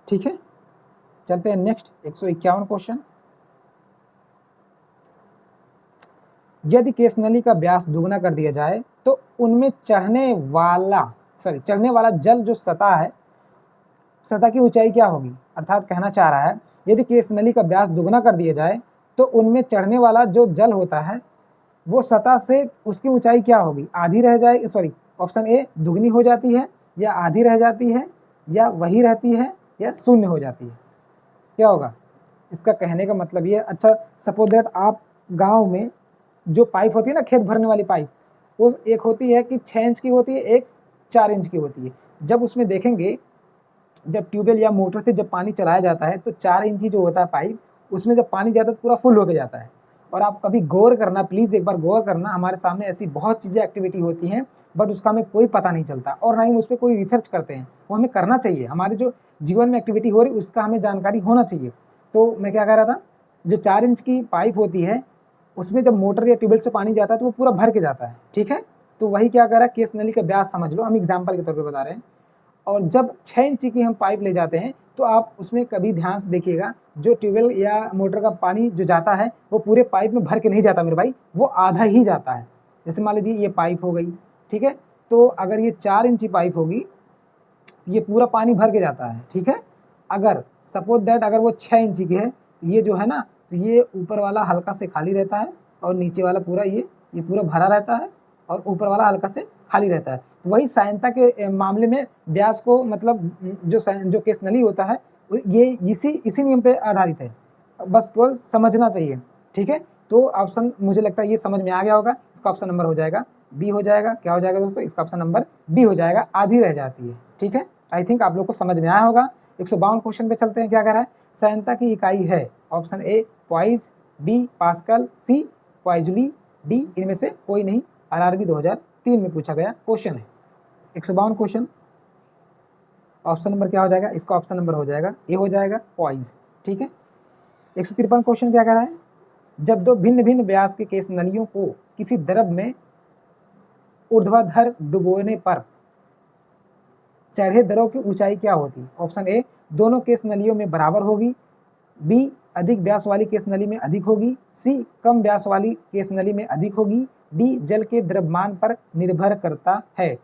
ठीक है। चलते हैं नेक्स्ट 151 क्वेश्चन। यदि केस नली का व्यास दुगना कर दिया जाए तो उनमें चढ़ने वाला जल जो सतह है, सतह की ऊंचाई क्या होगी? अर्थात कहना चाह रहा है यदि केस नली का व्यास दुगना कर दिया जाए तो उनमें चढ़ने वाला जो जल होता है वो सतह से उसकी ऊंचाई क्या होगी? आधी रह जाए, सॉरी, ऑप्शन ए दुगनी हो जाती है, या आधी रह जाती है, या वही रहती है, या शून्य हो जाती है। क्या होगा इसका कहने का मतलब ये? अच्छा, सपोज दैट आप गांव में जो पाइप होती है ना, खेत भरने वाली पाइप, वो एक होती है कि 6 इंच की होती है, एक 4 इंच की होती है। जब उसमें देखेंगे, जब ट्यूबवेल या मोटर से जब पानी चलाया जाता है तो 4 इंची जो होता है पाइप, उसमें जब पानी जाता है तो पूरा फुल होके जाता है। और आप कभी गौर करना, प्लीज़ एक बार गौर करना, हमारे सामने ऐसी बहुत चीज़ें एक्टिविटी होती हैं बट उसका हमें कोई पता नहीं चलता, और ना ही उस पर कोई रिसर्च करते हैं। वो हमें करना चाहिए, हमारे जो जीवन में एक्टिविटी हो रही उसका हमें जानकारी होना चाहिए। तो मैं क्या कह रहा था, जो 4 इंच की पाइप होती है उसमें जब मोटर या ट्यूबवेल से पानी जाता है तो वो पूरा भर के जाता है, ठीक है। तो वही क्या कर रहा है, केस नली का व्यास समझ लो, हम एग्जाम्पल के तौर पर बता रहे हैं। और जब 6 इंची की हम पाइप ले जाते हैं तो आप उसमें कभी ध्यान से देखिएगा, जो ट्यूबवेल या मोटर का पानी जो जाता है वो पूरे पाइप में भर के नहीं जाता मेरे भाई, वो आधा ही जाता है। जैसे मान लीजिए ये पाइप हो गई, ठीक है, तो अगर ये 4 इंची पाइप होगी, ये पूरा पानी भर के जाता है, ठीक है। अगर सपोज दैट अगर वो 6 इंची की है, ये जो है ना, तो ये ऊपर वाला हल्का से खाली रहता है और नीचे वाला पूरा ये पूरा भरा रहता है और ऊपर वाला हल्का से खाली रहता है। वही सायनता के मामले में व्यास को, मतलब जो केस नली होता है ये इसी नियम पे आधारित है, बस केवल समझना चाहिए, ठीक है। तो ऑप्शन मुझे लगता है ये समझ में आ गया होगा। इसका ऑप्शन नंबर हो जाएगा बी हो जाएगा। क्या हो जाएगा दोस्तों? इसका ऑप्शन नंबर बी हो जाएगा, आधी रह जाती है, ठीक है। आई थिंक आप लोग को समझ में आया होगा। 152 क्वेश्चन पे चलते हैं। क्या कह रहा है? सयंता की इकाई है option A poise, B pascal, C poiseuille, D इनमें से कोई नहीं। आरआरबी 2003 में पूछा गया क्वेश्चन है। 152 क्वेश्चन। ऑप्शन नंबर क्या हो जाएगा? इसका ऑप्शन नंबर हो जाएगा ए हो जाएगा पॉइज। ठीक है। 153 क्वेश्चन क्या कह रहा है? जब दो भिन्न भिन्न व्यास के केस नलियों को किसी द्रव में ऊर्ध्वाधर डुबोने पर चढ़े द्रव की ऊंचाई क्या होती? ऑप्शन ए दोनों केस नलियों में बराबर होगी, बी अधिक व्यास वाली केस नली में अधिक होगी, सी कम व्यास वाली केस नली में अधिक होगी, डी जल के द्रव्यमान पर निर्भर करता है।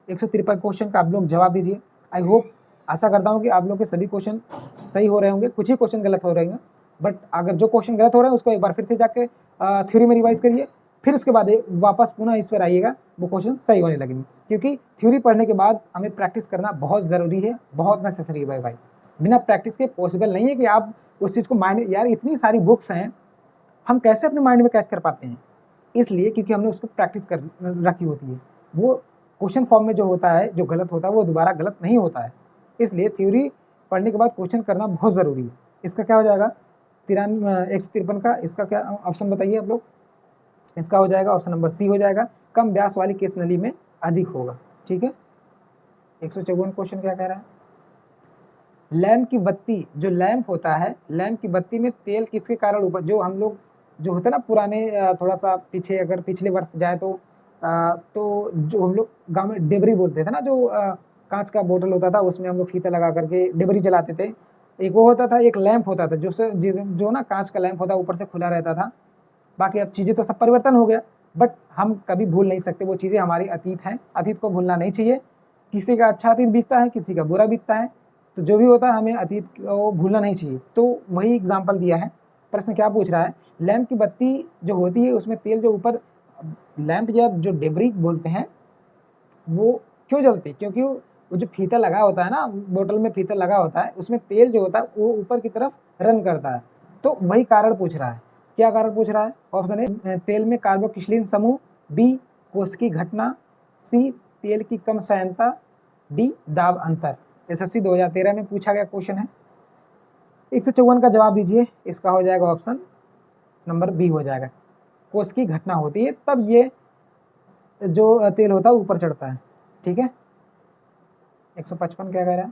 153 क्वेश्चन का आप लोग जवाब दीजिए। आई होप, आशा करता हूँ कि आप लोग के सभी क्वेश्चन सही हो रहे होंगे, कुछ ही क्वेश्चन गलत हो रहे हैं, बट अगर जो क्वेश्चन गलत हो रहे हैं उसको एक बार फिर से जाके थ्योरी में रिवाइज करिए, फिर उसके बाद वापस पुनः इस पर आइएगा, वो क्वेश्चन सही होने लगेंगे। क्योंकि थ्योरी पढ़ने के बाद हमें प्रैक्टिस करना बहुत ज़रूरी है, बहुत नेसेसरी है भाई। बिना प्रैक्टिस के पॉसिबल नहीं है कि आप उस चीज़ को माइंड, यार इतनी सारी बुक्स हैं, हम कैसे अपने माइंड में कैच कर पाते हैं? इसलिए क्योंकि हमने उसको प्रैक्टिस कर रखी होती है। वो क्वेश्चन फॉर्म में जो होता है, जो गलत होता है, वो दोबारा गलत नहीं होता है। इसलिए थ्योरी पढ़ने के बाद क्वेश्चन करना बहुत ज़रूरी है। इसका क्या हो जाएगा? 153 का इसका क्या ऑप्शन बताइए आप लोग? इसका हो जाएगा ऑप्शन नंबर सी हो जाएगा, कम व्यास वाली केस नली में अधिक होगा। ठीक है। 154 क्वेश्चन क्या कह रहा है? लैंप की बत्ती, जो लैंप होता है, लैंप की बत्ती में तेल किसके कारण ऊपर, जो हम लोग जो होता है ना पुराने, थोड़ा सा पीछे अगर पिछले वर्ष जाए तो जो हम लोग गांव में डेबरी बोलते थे ना, जो कांच का बोतल होता था, उसमें हम लोग फीता लगा करके डेबरी जलाते थे। एक वो होता था, एक लैंप होता था जो ना कांच का लैंप होता, ऊपर से खुला रहता था। बाकी अब चीज़ें तो सब परिवर्तन हो गया, बट हम कभी भूल नहीं सकते, वो चीज़ें हमारी अतीत हैं, अतीत को भूलना नहीं चाहिए। किसी का अच्छा अतीत बीतता है, किसी का बुरा बीतता है, तो जो भी होता है हमें अतीत को भूलना नहीं चाहिए। तो वही एग्जाम्पल दिया है। प्रश्न क्या पूछ रहा है? लैंप की बत्ती जो होती है उसमें तेल जो ऊपर, लैंप या जो डेबरी बोलते हैं, वो क्यों जलती है? क्योंकि वो जो फीता लगा होता है ना, बोतल में फीता लगा होता है, उसमें तेल जो होता है वो ऊपर की तरफ रन करता है। तो वही कारण पूछ रहा है। क्या कारण पूछ रहा है? ऑप्शन ए तेल में कार्बोक्सिलीन समूह, बी कोशिकी घटना, सी तेल की कम सयनता, डी दाब अंतर। एसएससी 2013 में पूछा गया क्वेश्चन है। 154 का जवाब दीजिए। इसका हो जाएगा ऑप्शन नंबर बी हो जाएगा, कोशिकी घटना होती है तब ये जो तेल होता है ऊपर चढ़ता है। ठीक है। 155 क्या कह रहा है?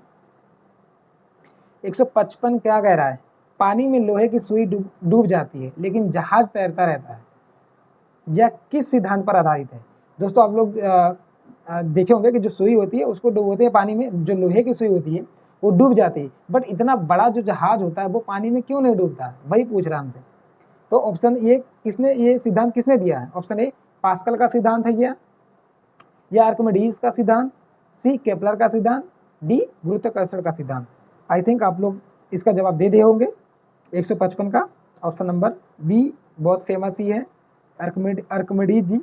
155 क्या कह रहा है? पानी में लोहे की सुई डूब जाती है लेकिन जहाज तैरता रहता है, यह किस सिद्धांत पर आधारित है? दोस्तों आप लोग देखे होंगे कि जो सुई होती है उसको डुबोते हैं पानी में, जो लोहे की सुई होती है वो डूब जाती है, बट इतना बड़ा जो जहाज होता है वो पानी में क्यों नहीं डूबता? वही पूछ रहा हमसे। तो ऑप्शन ये सिद्धांत किसने दिया है? ऑप्शन ए पास्कल का सिद्धांत है या आर्किमिडीज का सिद्धांत, सी केपलर का सिद्धांत, डी गुरुत्वाकर्षण का सिद्धांत। आई थिंक आप लोग इसका जवाब दे दिए होंगे। 155 का ऑप्शन नंबर बी बहुत फेमस ही है, आर्किमिडीज जी।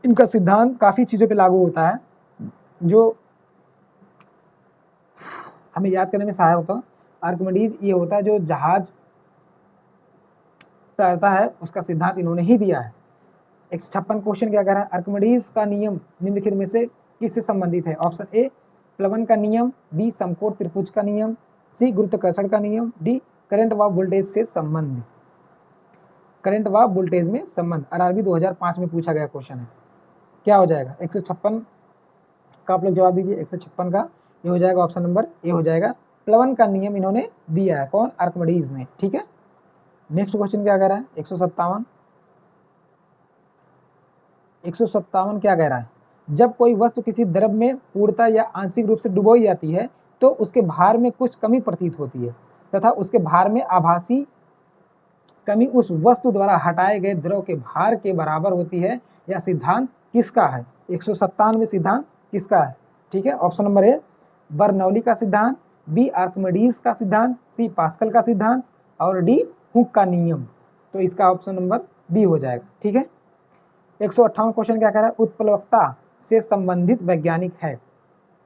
इनका सिद्धांत काफ़ी चीज़ों पे लागू होता है जो हमें याद करने में सहायक होता है। आर्किमिडीज ये होता है जो जहाज तैरता है, उसका सिद्धांत इन्होंने ही दिया है। 156 क्वेश्चन क्या कह रहा है? आर्किमिडीज का नियम निम्नलिखित में से किससे संबंधित है? ऑप्शन ए प्लवन का नियम, बी समकोण त्रिभुज का नियम, सी गुरुत्वाकर्षण का नियम, डी करंट व वोल्टेज से संबंध। करंट व वोल्टेज में संबंध आरआरबी 2005 में पूछा गया क्वेश्चन है। क्या हो जाएगा? 156 का आप लोग जवाब दीजिए। 156 का ये हो जाएगा ऑप्शन नंबर ए हो जाएगा, प्लवन का नियम इन्होंने दिया है। कौन? आर्किमिडीज ने। ठीक है। नेक्स्ट क्वेश्चन क्या कह रहा है? 157 क्या कह रहा है? जब कोई वस्तु किसी द्रव में पूर्णतः या आंशिक रूप से डुबोई जाती है तो उसके भार में कुछ कमी प्रतीत होती है तथा उसके भार में आभासी कमी उस वस्तु द्वारा हटाए गए द्रव के भार के बराबर होती है। यह सिद्धांत किसका है? 157 सिद्धांत किसका है? ठीक है। ऑप्शन नंबर ए बर्नौली का सिद्धांत, बी आर्किमिडीज का सिद्धांत, सी पास्कल का सिद्धांत और डी हुक का नियम। तो इसका ऑप्शन नंबर बी हो जाएगा। ठीक है। 158 क्वेश्चन क्या कह रहा है? उत्प्लवकता से संबंधित वैज्ञानिक है।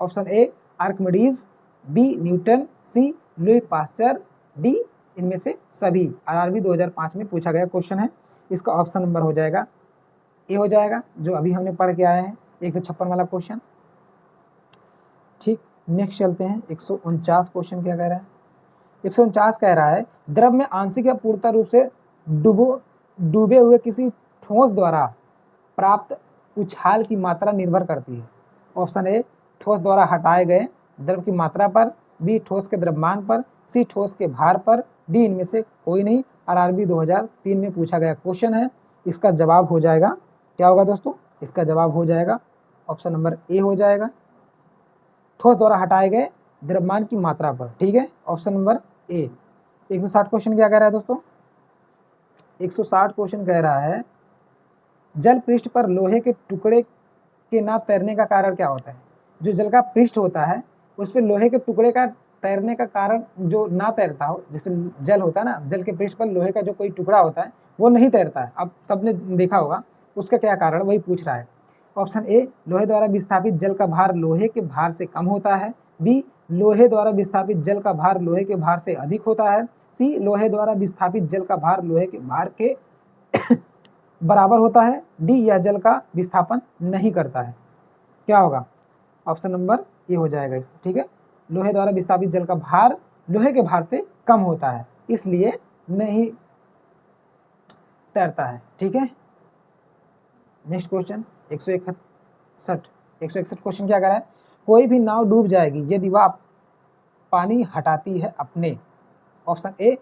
Option A Archimedes, B Newton, C Louis Pasteur, D इनमें से सभी। आरआरबी 2005 में पूछा गया क्वेश्चन है। इसका ऑप्शन नंबर हो जाएगा ए हो जाएगा, जो अभी हमने पढ़ के आए हैं 156 वाला क्वेश्चन। ठीक। नेक्स्ट चलते हैं 149 क्वेश्चन क्या कह रहा है। 149 कह रहा है द्रव में आंशिक या पूर्णतः रूप से डूबे हुए किसी ठोस द्वारा प्राप्त उछाल की मात्रा निर्भर करती है। ऑप्शन ए ठोस द्वारा हटाए गए द्रव की मात्रा पर, बी ठोस के द्रव्यमान पर, सी ठोस के भार पर, डी इनमें से कोई नहीं। आरआरबी 2003 में पूछा गया क्वेश्चन है। इसका जवाब हो जाएगा, क्या होगा दोस्तों, इसका जवाब हो जाएगा ऑप्शन नंबर ए हो जाएगा, ठोस द्वारा हटाए गए द्रव्यमान की मात्रा पर। ठीक है, ऑप्शन नंबर ए। 160 क्वेश्चन क्या कह रहा है दोस्तों, 160 क्वेश्चन कह रहा है जल पृष्ठ पर लोहे के टुकड़े के ना तैरने का कारण क्या होता है। जो जल का पृष्ठ होता है उस पर लोहे के टुकड़े का तैरने का कारण, जो ना तैरता हो, जैसे जल होता है ना, जल के पृष्ठ पर लोहे का जो कोई टुकड़ा होता है वो नहीं तैरता है, अब सबने देखा होगा, उसका क्या कारण वही पूछ रहा है। ऑप्शन ए लोहे द्वारा विस्थापित जल का भार लोहे के भार से कम होता है, बी लोहे द्वारा विस्थापित जल का भार लोहे के भार से अधिक होता है, सी लोहे द्वारा विस्थापित जल का भार लोहे के भार के बराबर होता है, डी यह जल का विस्थापन नहीं करता है। क्या होगा, ऑप्शन नंबर ए हो जाएगा इसका। ठीक है, लोहे द्वारा विस्थापित जल का भार लोहे के भार से कम होता है, इसलिए नहीं तैरता है। ठीक है, नेक्स्ट क्वेश्चन 161 क्वेश्चन क्या कर रहा है, कोई भी नाव डूब जाएगी यदि वह पानी हटाती है अपने। ऑप्शन ए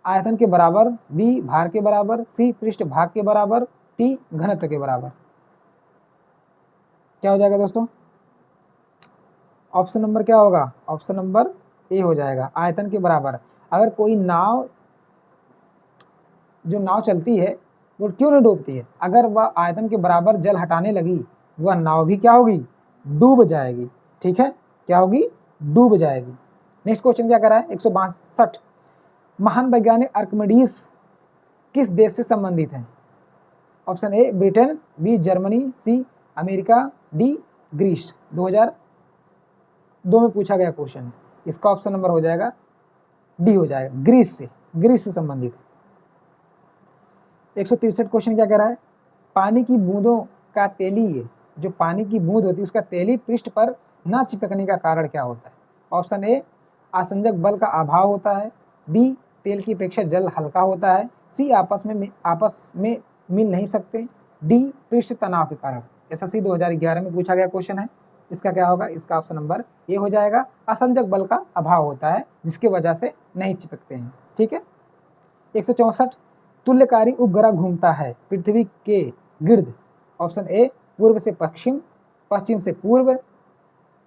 आयतन के बराबर, बी भार के बराबर, सी पृष्ठ भाग के बराबर, टी घनत्व के बराबर। क्या हो जाएगा दोस्तों, ऑप्शन नंबर क्या होगा, ऑप्शन नंबर ए हो जाएगा, आयतन के बराबर। अगर कोई नाव, जो नाव चलती है वो क्यों नहीं डूबती है, अगर वह आयतन के बराबर जल हटाने लगी वह नाव भी क्या होगी, डूब जाएगी। ठीक है, क्या होगी, डूब जाएगी। नेक्स्ट क्वेश्चन क्या कर रहा है 162, महान वैज्ञानिक आर्किमिडीज किस देश से संबंधित है। Option A Britain, B Germany, C America, D Greece. 2002 में पूछा गया क्वेश्चन है, इसका ऑप्शन नंबर हो जाएगा डी हो जाएगा, ग्रीस से संबंधित। 163 क्वेश्चन क्या कह रहा है, पानी की बूंदों का तेली, जो पानी की बूंद होती है उसका तेली पृष्ठ पर ना चिपकने का कारण क्या होता है। ऑप्शन ए आसंजक बल का अभाव होता है, बी तेल की अपेक्षा जल हल्का होता है, सी आपस में मिल नहीं सकते, डी पृष्ठ तनाव के कारण। एसएससी 2011 में पूछा गया क्वेश्चन है, इसका क्या होगा, इसका ऑप्शन नंबर ए हो जाएगा, आसंजक बल का अभाव होता है जिसकी वजह से नहीं चिपकते हैं। ठीक है, 164 तुल्यकारी उपग्रह घूमता है पृथ्वी के गिर्द। ऑप्शन ए पूर्व से पश्चिम, पश्चिम से पूर्व,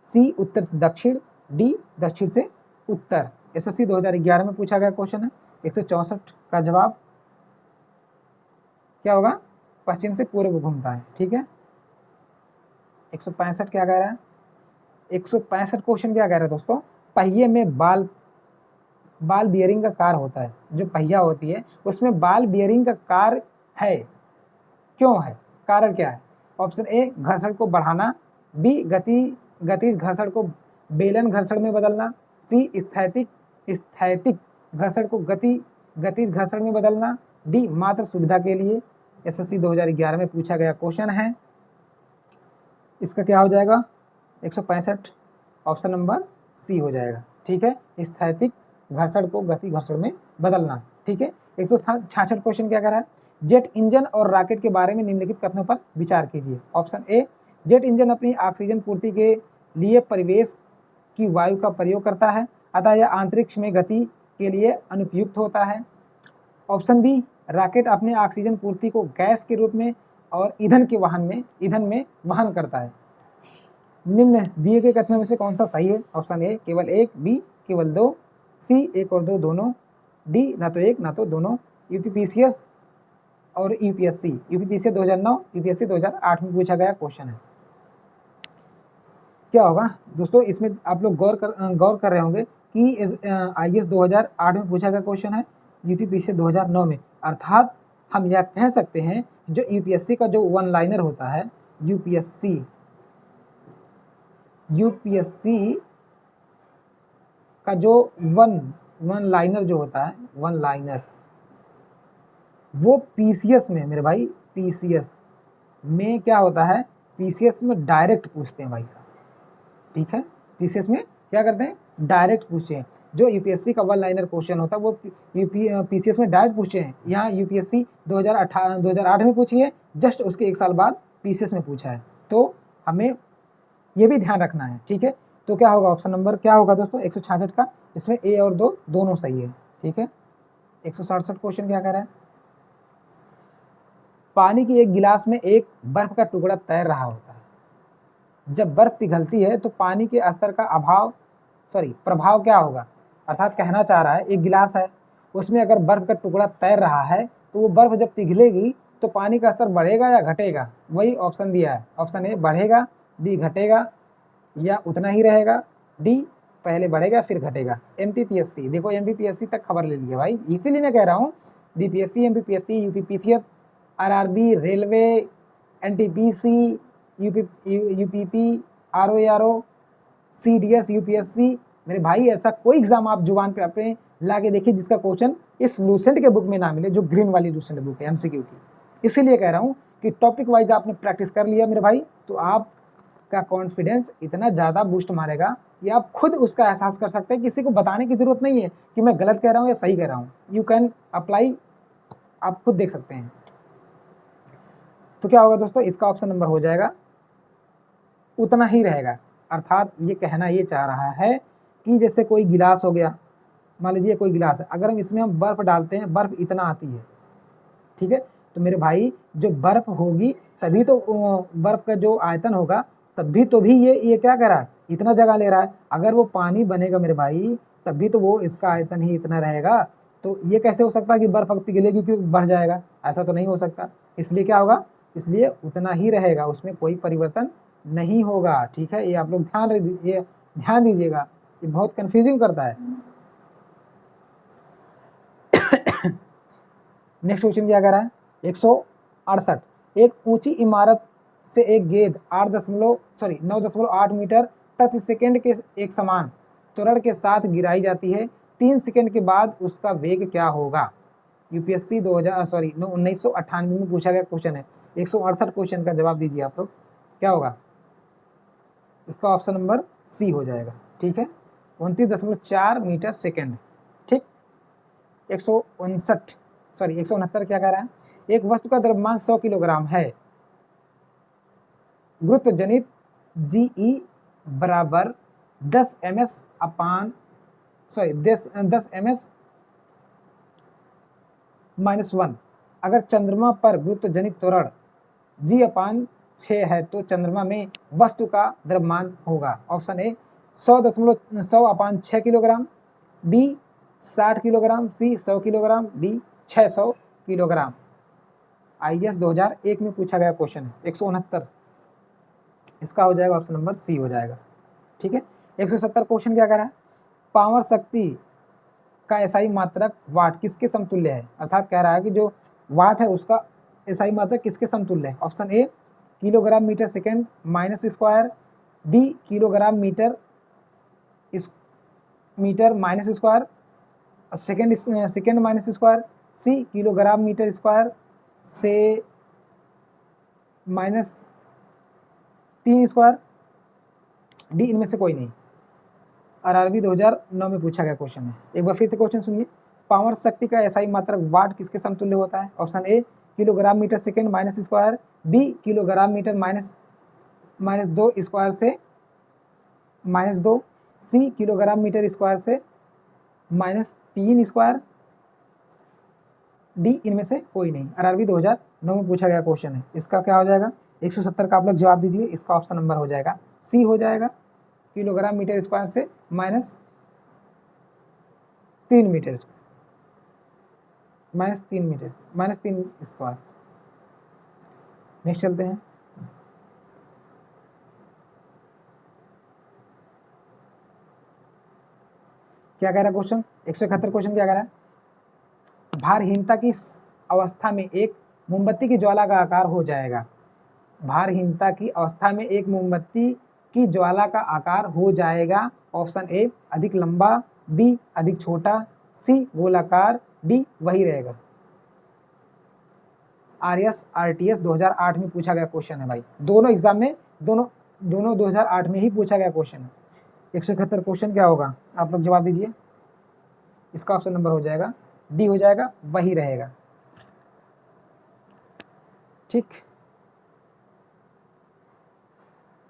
सी उत्तर से दक्षिण, डी दक्षिण से उत्तर। एसएससी 2011 में पूछा गया क्वेश्चन है। 164 का जवाब क्या होगा, पश्चिम से पूर्व घूमता है। ठीक है, 165 क्या कह रहा है, 165 क्वेश्चन क्या कह रहा है दोस्तों, पहिए में बाल बियरिंग का कार्य होता है, जो पहिया होती है उसमें बाल बियरिंग का कार्य है, क्यों है, कारण क्या है। ऑप्शन ए घर्षण को बढ़ाना, बी गतिज घर्षण को बेलन घर्षण में बदलना, सी स्थैतिक घर्षण को गतिज घर्षण में बदलना, डी मात्र सुविधा के लिए। एसएससी 2011 में पूछा गया क्वेश्चन है, इसका क्या हो जाएगा 165, ऑप्शन नंबर सी हो जाएगा। ठीक है, स्थैतिक घर्षण को गति घर्षण में बदलना। ठीक है, 166 क्वेश्चन क्या कर रहा है, जेट इंजन और रॉकेट के बारे में निम्नलिखित कथनों पर विचार कीजिए। ऑप्शन ए जेट इंजन अपनी ऑक्सीजन पूर्ति के लिए परिवेश की वायु का प्रयोग करता है, अतः यह अंतरिक्ष में गति के लिए अनुपयुक्त होता है। ऑप्शन बी रॉकेट अपने ऑक्सीजन पूर्ति को गैस के रूप में और ईंधन में वहन करता है। निम्न दिए गए कथनों में से कौन सा सही है। ऑप्शन ए केवल एक, बी केवल दो, सी एक और दो दोनों, डी ना तो एक ना तो दोनों। यूपीपीसीएस और यूपीएससी 2009, यूपीएससी 2008 में पूछा गया क्वेश्चन है। क्या होगा दोस्तों, इसमें आप लोग गौर कर रहे होंगे कि आईएएस 2008 में पूछा गया क्वेश्चन है, यूपीपीसी 2009 में, अर्थात हम यह कह सकते हैं जो यूपीएससी का जो वन लाइनर होता है, यूपीएससी का जो वन लाइनर जो होता है, वन लाइनर, वो पीसीएस में मेरे भाई, पीसीएस में क्या होता है, पीसीएस में डायरेक्ट पूछते हैं भाई साहब। ठीक है, पीसीएस में क्या करते हैं, डायरेक्ट पूछते हैं। जो यूपीएससी का वन लाइनर क्वेश्चन होता है वो पीसीएस में डायरेक्ट पूछे हैं। यहाँ यूपीएससी 2008 में पूछी है, जस्ट उसके 1 साल बाद पीसीएस में पूछा है। तो हमें ये भी ध्यान रखना है, ठीक है। तो क्या होगा, ऑप्शन नंबर क्या होगा दोस्तों 166 का, इसमें ए और दो दोनों सही है, ठीक है। 167 क्वेश्चन क्या कह रहा है, पानी की एक गिलास में एक बर्फ का टुकड़ा तैर रहा होता है। जब बर्फ पिघलती है तो पानी के स्तर का प्रभाव क्या होगा। अर्थात कहना चाह रहा है एक गिलास है, उसमें अगर बर्फ का टुकड़ा तैर रहा है तो वो बर्फ जब पिघलेगी तो पानी का स्तर बढ़ेगा या घटेगा। वही ऑप्शन दिया है, ऑप्शन ए बढ़ेगा, बी घटेगा, या उतना ही रहेगा, डी पहले बढ़ेगा फिर घटेगा। एमपीपीएससी, देखो एमपीपीएससी तक खबर ले लिया भाई, इसीलिए मैं कह रहा हूँ BPSC, MPPSC, UPPCS, RRB, railway, NTPC, UPP, RO, CDS, UPSC, मेरे भाई ऐसा कोई एग्जाम आप जुबान पे अपने ला के देखिए जिसका क्वेश्चन इस लूसेंट के बुक में ना मिले, जो ग्रीन वाली लूसेंट बुक है एमसीक्यू की। इसीलिए कह रहा हूँ कि टॉपिक वाइज आपने प्रैक्टिस कर लिया मेरे भाई, तो आपका कॉन्फिडेंस इतना ज़्यादा बूस्ट मारेगा कि आप खुद उसका एहसास कर सकते हैं। किसी को बताने की जरूरत नहीं है कि मैं गलत कह रहा हूँ या सही कह रहा हूँ, यू कैन अप्लाई, आप खुद देख सकते हैं। तो क्या होगा दोस्तों, इसका ऑप्शन नंबर हो जाएगा उतना ही रहेगा। अर्थात ये कहना ये चाह रहा है कि जैसे कोई गिलास हो गया, मान लीजिए कोई गिलास है, अगर हम इसमें हम बर्फ डालते हैं, बर्फ इतना आती है, ठीक है, तो मेरे भाई जो बर्फ होगी तभी तो बर्फ का जो आयतन होगा तभी तो भी ये क्या कर रहा है, इतना जगह ले रहा है। अगर वो पानी बनेगा मेरे भाई तभी तो वो इसका आयतन ही इतना रहेगा। तो ये कैसे हो सकता है कि बर्फ पिघलेगी क्योंकि बढ़ जाएगा, ऐसा तो नहीं हो सकता। इसलिए क्या होगा, इसलिए उतना ही रहेगा, उसमें कोई परिवर्तन नहीं होगा, ठीक है। ये आप लोग ध्यान दीजिएगा, ये बहुत कंफ्यूजिंग करता है। नेक्स्ट क्वेश्चन क्या कह रहा है, 168, एक ऊंची इमारत से एक गेंद 9.8 मीटर प्रति सेकंड के एक समान त्वरण के साथ गिराई जाती है। 3 सेकंड के बाद उसका वेग क्या होगा। यूपीएससी 1998 में पूछा गया क्वेश्चन है। 168 क्वेश्चन का जवाब दीजिए आप लोग, क्या होगा। इसका ऑप्शन नंबर सी हो जाएगा, ठीक है, 29.4 मीटर सेकेंड, ठीक। 169 क्या कह रहा है, एक वस्तु का द्रव्यमान 100 किलोग्राम है, गुरुत्व जनित जीई बराबर 10 ms -1। अगर चंद्रमा पर गुरुत्व जनित त्वरण g/6 है तो चंद्रमा में वस्तु का द्रव्यमान होगा। Option A 100.6 kilogram, B 60 kilogram, C 100 kilogram, D 600 kilogram. IAS 2001 में पूछा गया क्वेश्चन है। 169 इसका हो जाएगा, ऑप्शन नंबर सी हो जाएगा, ठीक है। 170 क्वेश्चन क्या कर रहा है, पावर शक्ति का एसआई मात्रक वाट किसके समतुल्य है। अर्थात कह रहा है कि जो वाट है उसका एसआई मात्रक किसके समतुल्य है। Option A kilogram metre second minus square, D kilogram metre minus square second minus square, C kilogram metre square से -3 स्क्वायर, डी इनमें से कोई नहीं। आरआरबी 2009 में पूछा गया क्वेश्चन है। एक बार फिर से क्वेश्चन सुनिए, पावर शक्ति का एसआई मात्रक वाट किसके समतुल्य होता है। Option A kilogram metre second minus square, B kilogram metre minus 2 square से -2, सी किलोग्राम मीटर स्क्वायर से -3 स्क्वायर, डी इनमें से कोई नहीं। आरआरबी 2009 में पूछा गया क्वेश्चन है। इसका क्या हो जाएगा, 170 का आप लोग जवाब दीजिए। इसका ऑप्शन नंबर हो जाएगा सी हो जाएगा, किलोग्राम मीटर स्क्वायर से -3 मीटर -3 स्क्वायर। नेक्स्ट चलते हैं, क्या कह रहा है क्वेश्चन 171 क्वेश्चन क्या कह रहा है, भारहीनता की अवस्था में एक मोमबत्ती की ज्वाला का आकार हो जाएगा। भारहीनता की अवस्था में एक मोमबत्ती की ज्वाला का आकार हो जाएगा। ऑप्शन ए अधिक लंबा, बी अधिक छोटा, सी गोलाकार, डी वही रहेगा। RTS 2008 में पूछा गया क्वेश्चन है भाई, दोनों एग्जाम में दोनों 2008 में ही पूछा गया क्वेश्चन है। 171 क्वेश्चन क्या होगा, आप लोग जवाब दीजिए। इसका ऑप्शन नंबर हो जाएगा डी हो जाएगा, वही रहेगा। ठीक,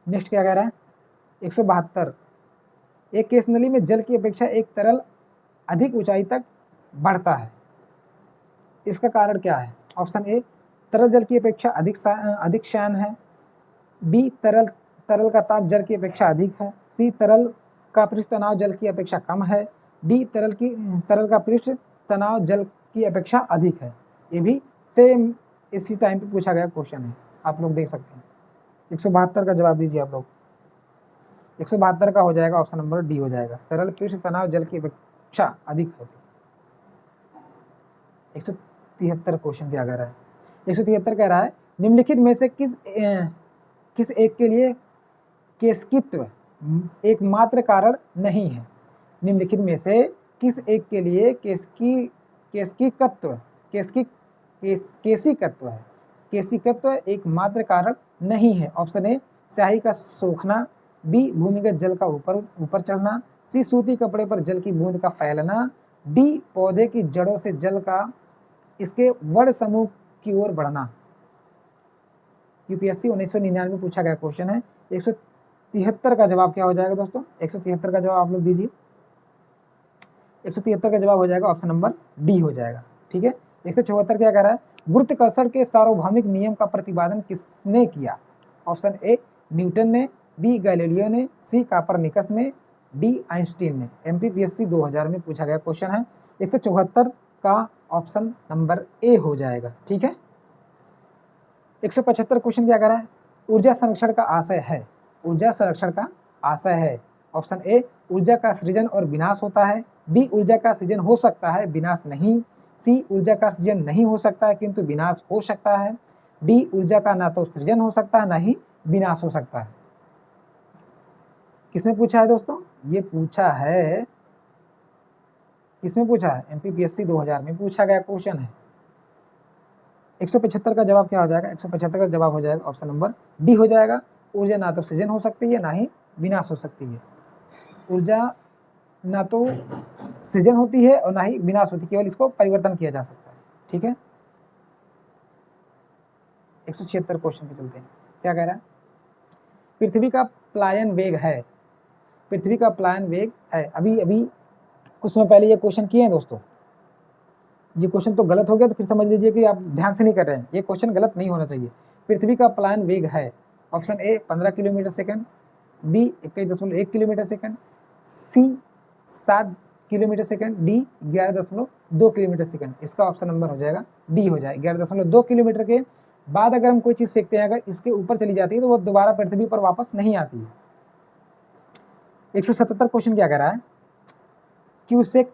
नेक्स्ट क्या कह रहा है, 172, एक केस नली में जल की अपेक्षा एक तरल अधिक ऊंचाई तक बढ़ता है, इसका कारण क्या है। ऑप्शन ए, तरल जल की अपेक्षा अधिक श्यान है, बी, तरल का ताप जल की अपेक्षा अधिक है, सी, तरल का पृष्ठ तनाव जल की अपेक्षा कम है, डी, तरल का पृष्ठ तनाव जल की अपेक्षा अधिक है। ये भी सेम इसी टाइम पे पूछा गया क्वेश्चन है, आप लोग देख सकते हैं। 172 का जवाब दीजिए आप लोग। 172 का हो जाएगा ऑप्शन नंबर डी हो जाएगा, तरल पृष्ठ तनाव जल की अपेक्षा अधिक होती है। 173 क्वेश्चन क्या कह रहा है, 173 कह रहा है निम्नलिखित में से किस एक के लिए केशकित्व एक मात्र कारण नहीं है। निम्नलिखित में से किस एक के लिए केशिकत्व एक मात्र कारण नहीं है। ऑप्शन ए, स्याही का सोखना, बी, भूमिगत जल का ऊपर चढ़ना, सी, सूती कपड़े पर जल की बूंद का फैलना, डी, पौधे की जड़ों से जल का इसके वर्ण समूह की ओर बढ़ना। यूपीएससी 1999 में पूछा गया क्वेश्चन है। 173 का जवाब क्या हो जाएगा दोस्तों, 173 का जवाब आप लोग दीजिए। 173 का जवाब हो जाएगा ऑप्शन नंबर डी हो जाएगा। ठीक है, 174 क्या कह रहा है, गुरुत्वाकर्षण के सार्वभौमिक नियम का प्रतिपादन किसने किया। ऑप्शन ए, न्यूटन ने, बी, गैलीलियो ने, सी, कोपरनिकस ने, डी, आइंस्टीन ने। एमपीपीएससी 2000 में पूछा गया क्वेश्चन है। 174 का ऑप्शन नंबर ए हो जाएगा। ठीक है, 175 क्वेश्चन क्या कर रहा है, ऊर्जा संरक्षण का आशय है, ऊर्जा संरक्षण का आशय है। ऑप्शन ए, ऊर्जा का सृजन और विनाश होता है, बी, ऊर्जा का सृजन हो सकता है विनाश नहीं, सी, ऊर्जा का सृजन नहीं हो सकता है किंतु विनाश हो सकता है, डी, ऊर्जा का ना तो सृजन हो सकता है ना ही विनाश हो सकता है। किसने पूछा है दोस्तों, ये पूछा है, किसने पूछा है, एमपीपीएससी 2000 में पूछा गया क्वेश्चन है। 175 का जवाब क्या हो जाएगा, 175 का जवाब हो जाएगा ऑप्शन नंबर डी हो जाएगा। ऊर्जा ना तो सृजन हो सकती है ना ही विनाश हो सकती है। ऊर्जा ना तो सृजन होती है और ना ही विनाश होती है, केवल इसको परिवर्तन किया जा सकता है। ठीक है, 176 क्वेश्चन पे चलते हैं। क्या कह रहा है, पृथ्वी का प्लायन वेग है, पृथ्वी का प्लायन वेग है। अभी कुछ समय पहले ये क्वेश्चन किए हैं दोस्तों, ये क्वेश्चन तो गलत हो गया, तो फिर समझ लीजिए कि आप ध्यान से नहीं कर रहे हैं, ये क्वेश्चन गलत नहीं होना चाहिए। पृथ्वी का प्लायन वेग है, option A, 15 kilometre second, B, 21.1 kilometre second, C, 7 kilometre second, D, 11.2 kilometre second. इसका ऑप्शन नंबर हो जाएगा डी हो जाएगा। 11.2 किलोमीटर के बाद अगर हम कोई चीज़ फेंकते हैं, अगर इसके ऊपर चली जाती है तो वो दोबारा पृथ्वी पर वापस नहीं आती है। 177 क्वेश्चन क्या कह रहा है, क्यूसेक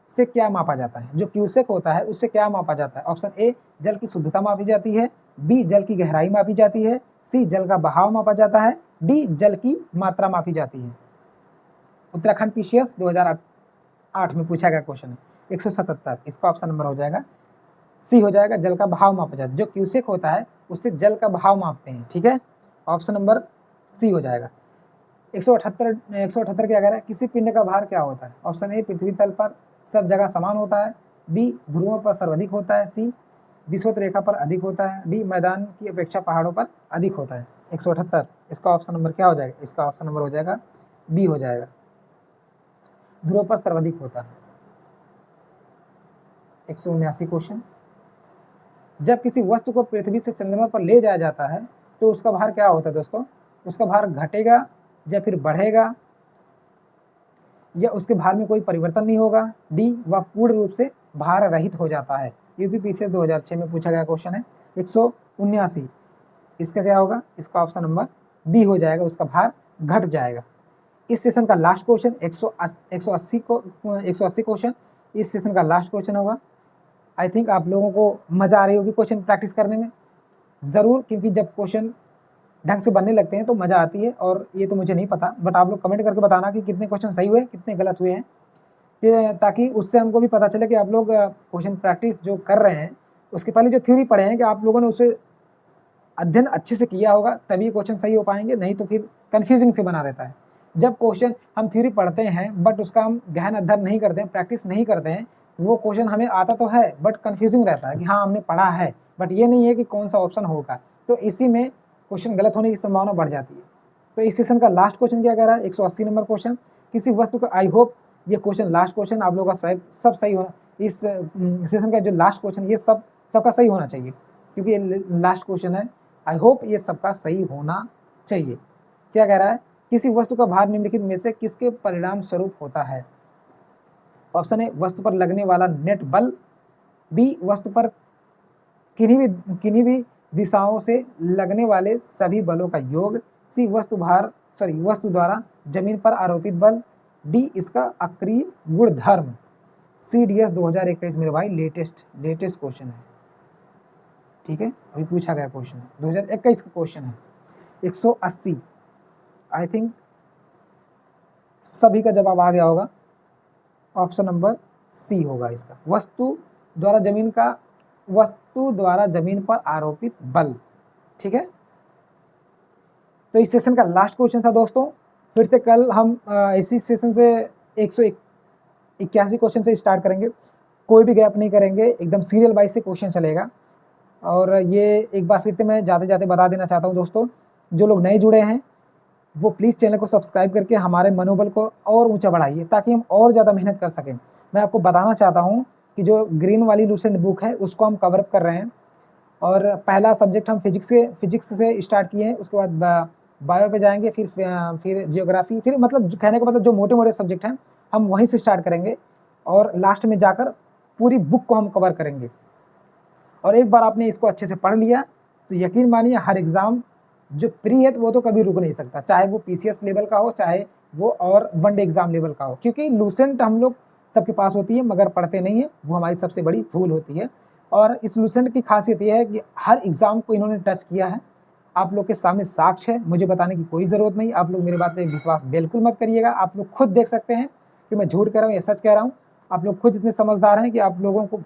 से क्या मापा जाता है, जो क्यूसेक होता है उससे क्या मापा जाता है। ऑप्शन ए, जल की शुद्धता मापी जाती है, बी, जल की गहराई मापी जाती है, सी, जल का बहाव मापा जाता है, डी, जल की मात्रा मापी जाती है। उत्तराखंड पीसीएस 2008 में पूछा गया क्वेश्चन है। 177, इसका ऑप्शन नंबर हो जाएगा सी हो जाएगा, जल का बहाव मापा जाता है। जो क्यूसेक होता है उससे जल का बहाव मापते हैं। ठीक है, ऑप्शन नंबर सी हो जाएगा। 178 क्या कह रहा है, किसी पिंड का भार क्या होता है। ऑप्शन ए, पृथ्वी तल पर सब जगह समान होता है, बी, ध्रुवों पर सर्वाधिक होता है, सी, विषुवत रेखा पर अधिक होता है, डी, मैदान की अपेक्षा पहाड़ों पर अधिक होता है। 178, इसका ऑप्शन नंबर क्या हो जाएगा, इसका ऑप्शन नंबर हो जाएगा बी हो जाएगा, ध्रुवों पर सर्वाधिक होता है। 179 क्वेश्चन, जब किसी वस्तु को पृथ्वी से चंद्रमा पर ले जाया जाता है तो उसका भार क्या होता है दोस्तों, उसका भार घटेगा या फिर बढ़ेगा, या उसके भार में कोई परिवर्तन नहीं होगा, डी, वह पूर्ण रूप से भार रहित हो जाता है। यूपीपीसीएस 2006 में पूछा गया क्वेश्चन है। 179, इसका क्या होगा, इसका ऑप्शन नंबर बी हो जाएगा, उसका भार घट जाएगा। इस सेशन का लास्ट क्वेश्चन 180 क्वेश्चन इस सेशन का लास्ट क्वेश्चन होगा। आई थिंक आप लोगों को मज़ा आ रही होगी क्वेश्चन प्रैक्टिस करने में ज़रूर, क्योंकि जब क्वेश्चन ढंग से बनने लगते हैं तो मज़ा आती है। और ये तो मुझे नहीं पता, बट आप लोग कमेंट करके बताना कि कितने क्वेश्चन सही हुए, कितने गलत हुए हैं, ताकि उससे हमको भी पता चले कि आप लोग क्वेश्चन प्रैक्टिस जो कर रहे हैं उसके पहले जो थ्योरी पढ़े हैं कि आप लोगों ने उसे अध्ययन अच्छे से किया होगा, तभी क्वेश्चन सही हो पाएंगे, नहीं तो फिर कन्फ्यूजिंग से बना रहता है। जब क्वेश्चन हम थ्योरी पढ़ते हैं बट उसका हम गहन अध्ययन नहीं करते हैं, प्रैक्टिस नहीं करते हैं, वो क्वेश्चन हमें आता तो है बट कन्फ्यूजिंग रहता है कि हाँ हमने पढ़ा है बट ये नहीं है कि कौन सा ऑप्शन होगा, तो इसी में क्वेश्चन गलत होने की संभावना बढ़ जाती है। तो इस सेशन का लास्ट क्वेश्चन क्या कह रहा है, 180 नंबर क्वेश्चन, किसी वस्तु का, आई होप ये क्वेश्चन लास्ट क्वेश्चन आप लोगों का सब सही होना, इस सेशन का जो लास्ट क्वेश्चन ये सबका सही होना चाहिए क्योंकि ये लास्ट क्वेश्चन है। आई होप ये सबका सही होना चाहिए। क्या कह रहा है, किसी वस्तु का भार निम्नलिखित में से किसके परिणाम स्वरूप होता है। ऑप्शन ए वस्तु पर लगने वाला नेट बल, बी वस्तु पर किन्हीं भी दिशाओं से लगने वाले सभी बलों का योग, सी वस्तु द्वारा जमीन पर आरोपित बल, डी इसका अक्रिय गुणधर्म। CDS 2021 मेरे भाई लेटेस्ट क्वेश्चन है, ठीक है, अभी पूछा गया क्वेश्चन है, 2021 का क्वेश्चन है। 180 आई थिंक सभी का जवाब आ गया होगा, ऑप्शन नंबर सी होगा इसका, वस्तु द्वारा जमीन पर आरोपित बल, ठीक है। तो इस सेशन का लास्ट क्वेश्चन था दोस्तों। फिर से कल हम इसी सेशन से 181 क्वेश्चन से स्टार्ट करेंगे, कोई भी गैप नहीं करेंगे, एकदम सीरियल वाइज से क्वेश्चन चलेगा। और ये एक बार फिर से मैं जाते बता देना चाहता हूँ दोस्तों, जो लोग नए जुड़े हैं वो प्लीज़ चैनल को सब्सक्राइब करके हमारे मनोबल को और ऊंचा बढ़ाइए ताकि हम और ज़्यादा मेहनत कर सकें। मैं आपको बताना चाहता हूँ कि जो ग्रीन वाली लूसेंट बुक है उसको हम कवर अप कर रहे हैं, और पहला सब्जेक्ट हम फिजिक्स से स्टार्ट किए हैं, उसके बाद बायो पे जाएंगे, फिर जियोग्राफी, फिर मतलब कहने का मतलब जो मोटे मोटे सब्जेक्ट हैं हम वहीं से स्टार्ट करेंगे और लास्ट में जाकर पूरी बुक को हम कवर करेंगे। और एक बार आपने इसको अच्छे से पढ़ लिया तो यकीन मानिए हर एग्ज़ाम जो प्री है वो तो कभी रुक नहीं सकता, चाहे वो PCS लेवल का हो, चाहे वो और वनडे एग्ज़ाम लेवल का हो, क्योंकि लूसेंट हम लोग सबके पास होती है मगर पढ़ते नहीं है, वो हमारी सबसे बड़ी भूल होती है। और इस लूसेंट की खासियत ये है कि हर एग्ज़ाम को इन्होंने टच किया है, आप लोग के सामने साक्ष्य है, मुझे बताने की कोई ज़रूरत नहीं, आप लोग मेरी बात पे विश्वास बिल्कुल मत करिएगा, आप लोग खुद देख सकते हैं कि मैं झूठ कह रहा हूँ या सच कह रहा हूँ। आप लोग खुद इतने समझदार हैं कि आप लोगों को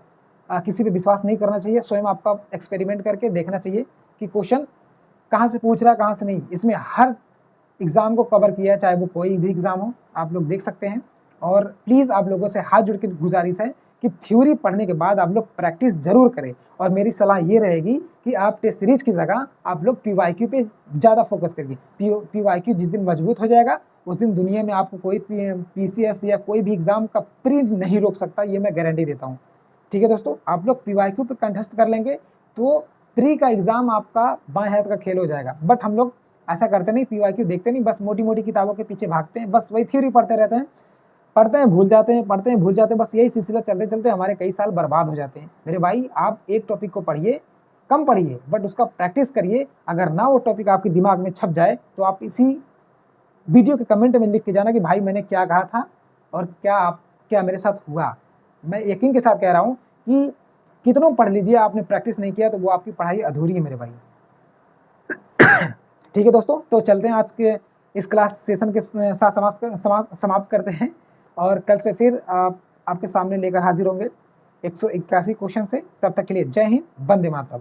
किसी पे विश्वास नहीं करना चाहिए, स्वयं आपका एक्सपेरिमेंट करके देखना चाहिए कि क्वेश्चन कहाँ से पूछ रहा है कहाँ से नहीं। इसमें हर एग्ज़ाम को कवर किया है, चाहे वो कोई भी एग्ज़ाम हो, आप लोग देख सकते हैं। और प्लीज़ आप लोगों से हाथ जोड़ के गुजारिश है कि थ्योरी पढ़ने के बाद आप लोग प्रैक्टिस जरूर करें, और मेरी सलाह ये रहेगी कि आप टेस्ट सीरीज की जगह आप लोग PYQ पे ज़्यादा फोकस करिए। PYQ जिस दिन मजबूत हो जाएगा उस दिन दुनिया में आपको कोई PCS या कोई भी एग्ज़ाम का प्रिंट नहीं रोक सकता, ये मैं गारंटी देता हूँ। ठीक है दोस्तों, आप लोग PYQ पे कंटेस्ट कर लेंगे तो प्री का एग्ज़ाम आपका बाएं हाथ का खेल हो जाएगा। बट हम लोग ऐसा करते नहीं, PYQ देखते नहीं, बस मोटी मोटी किताबों के पीछे भागते हैं, बस वही थ्योरी पढ़ते रहते हैं, पढ़ते हैं भूल जाते हैं, पढ़ते हैं भूल जाते हैं, बस यही सिलसिला चलते चलते हमारे कई साल बर्बाद हो जाते हैं। मेरे भाई आप एक टॉपिक को पढ़िए, कम पढ़िए बट उसका प्रैक्टिस करिए। अगर ना वो टॉपिक आपके दिमाग में छप जाए तो आप इसी वीडियो के कमेंट में लिख के जाना कि भाई मैंने क्या कहा था और क्या मेरे साथ हुआ। मैं यकीन के साथ कह रहा हूँ कि कितनों पढ़ लीजिए, आपने प्रैक्टिस नहीं किया तो वो आपकी पढ़ाई अधूरी है मेरे भाई। ठीक है दोस्तों, तो चलते हैं आज के इस क्लास सेशन के साथ समाप्त करते हैं, और कल से फिर आपके सामने लेकर हाजिर होंगे 181 क्वेश्चन से। तब तक के लिए जय हिंद, वंदे मातरम।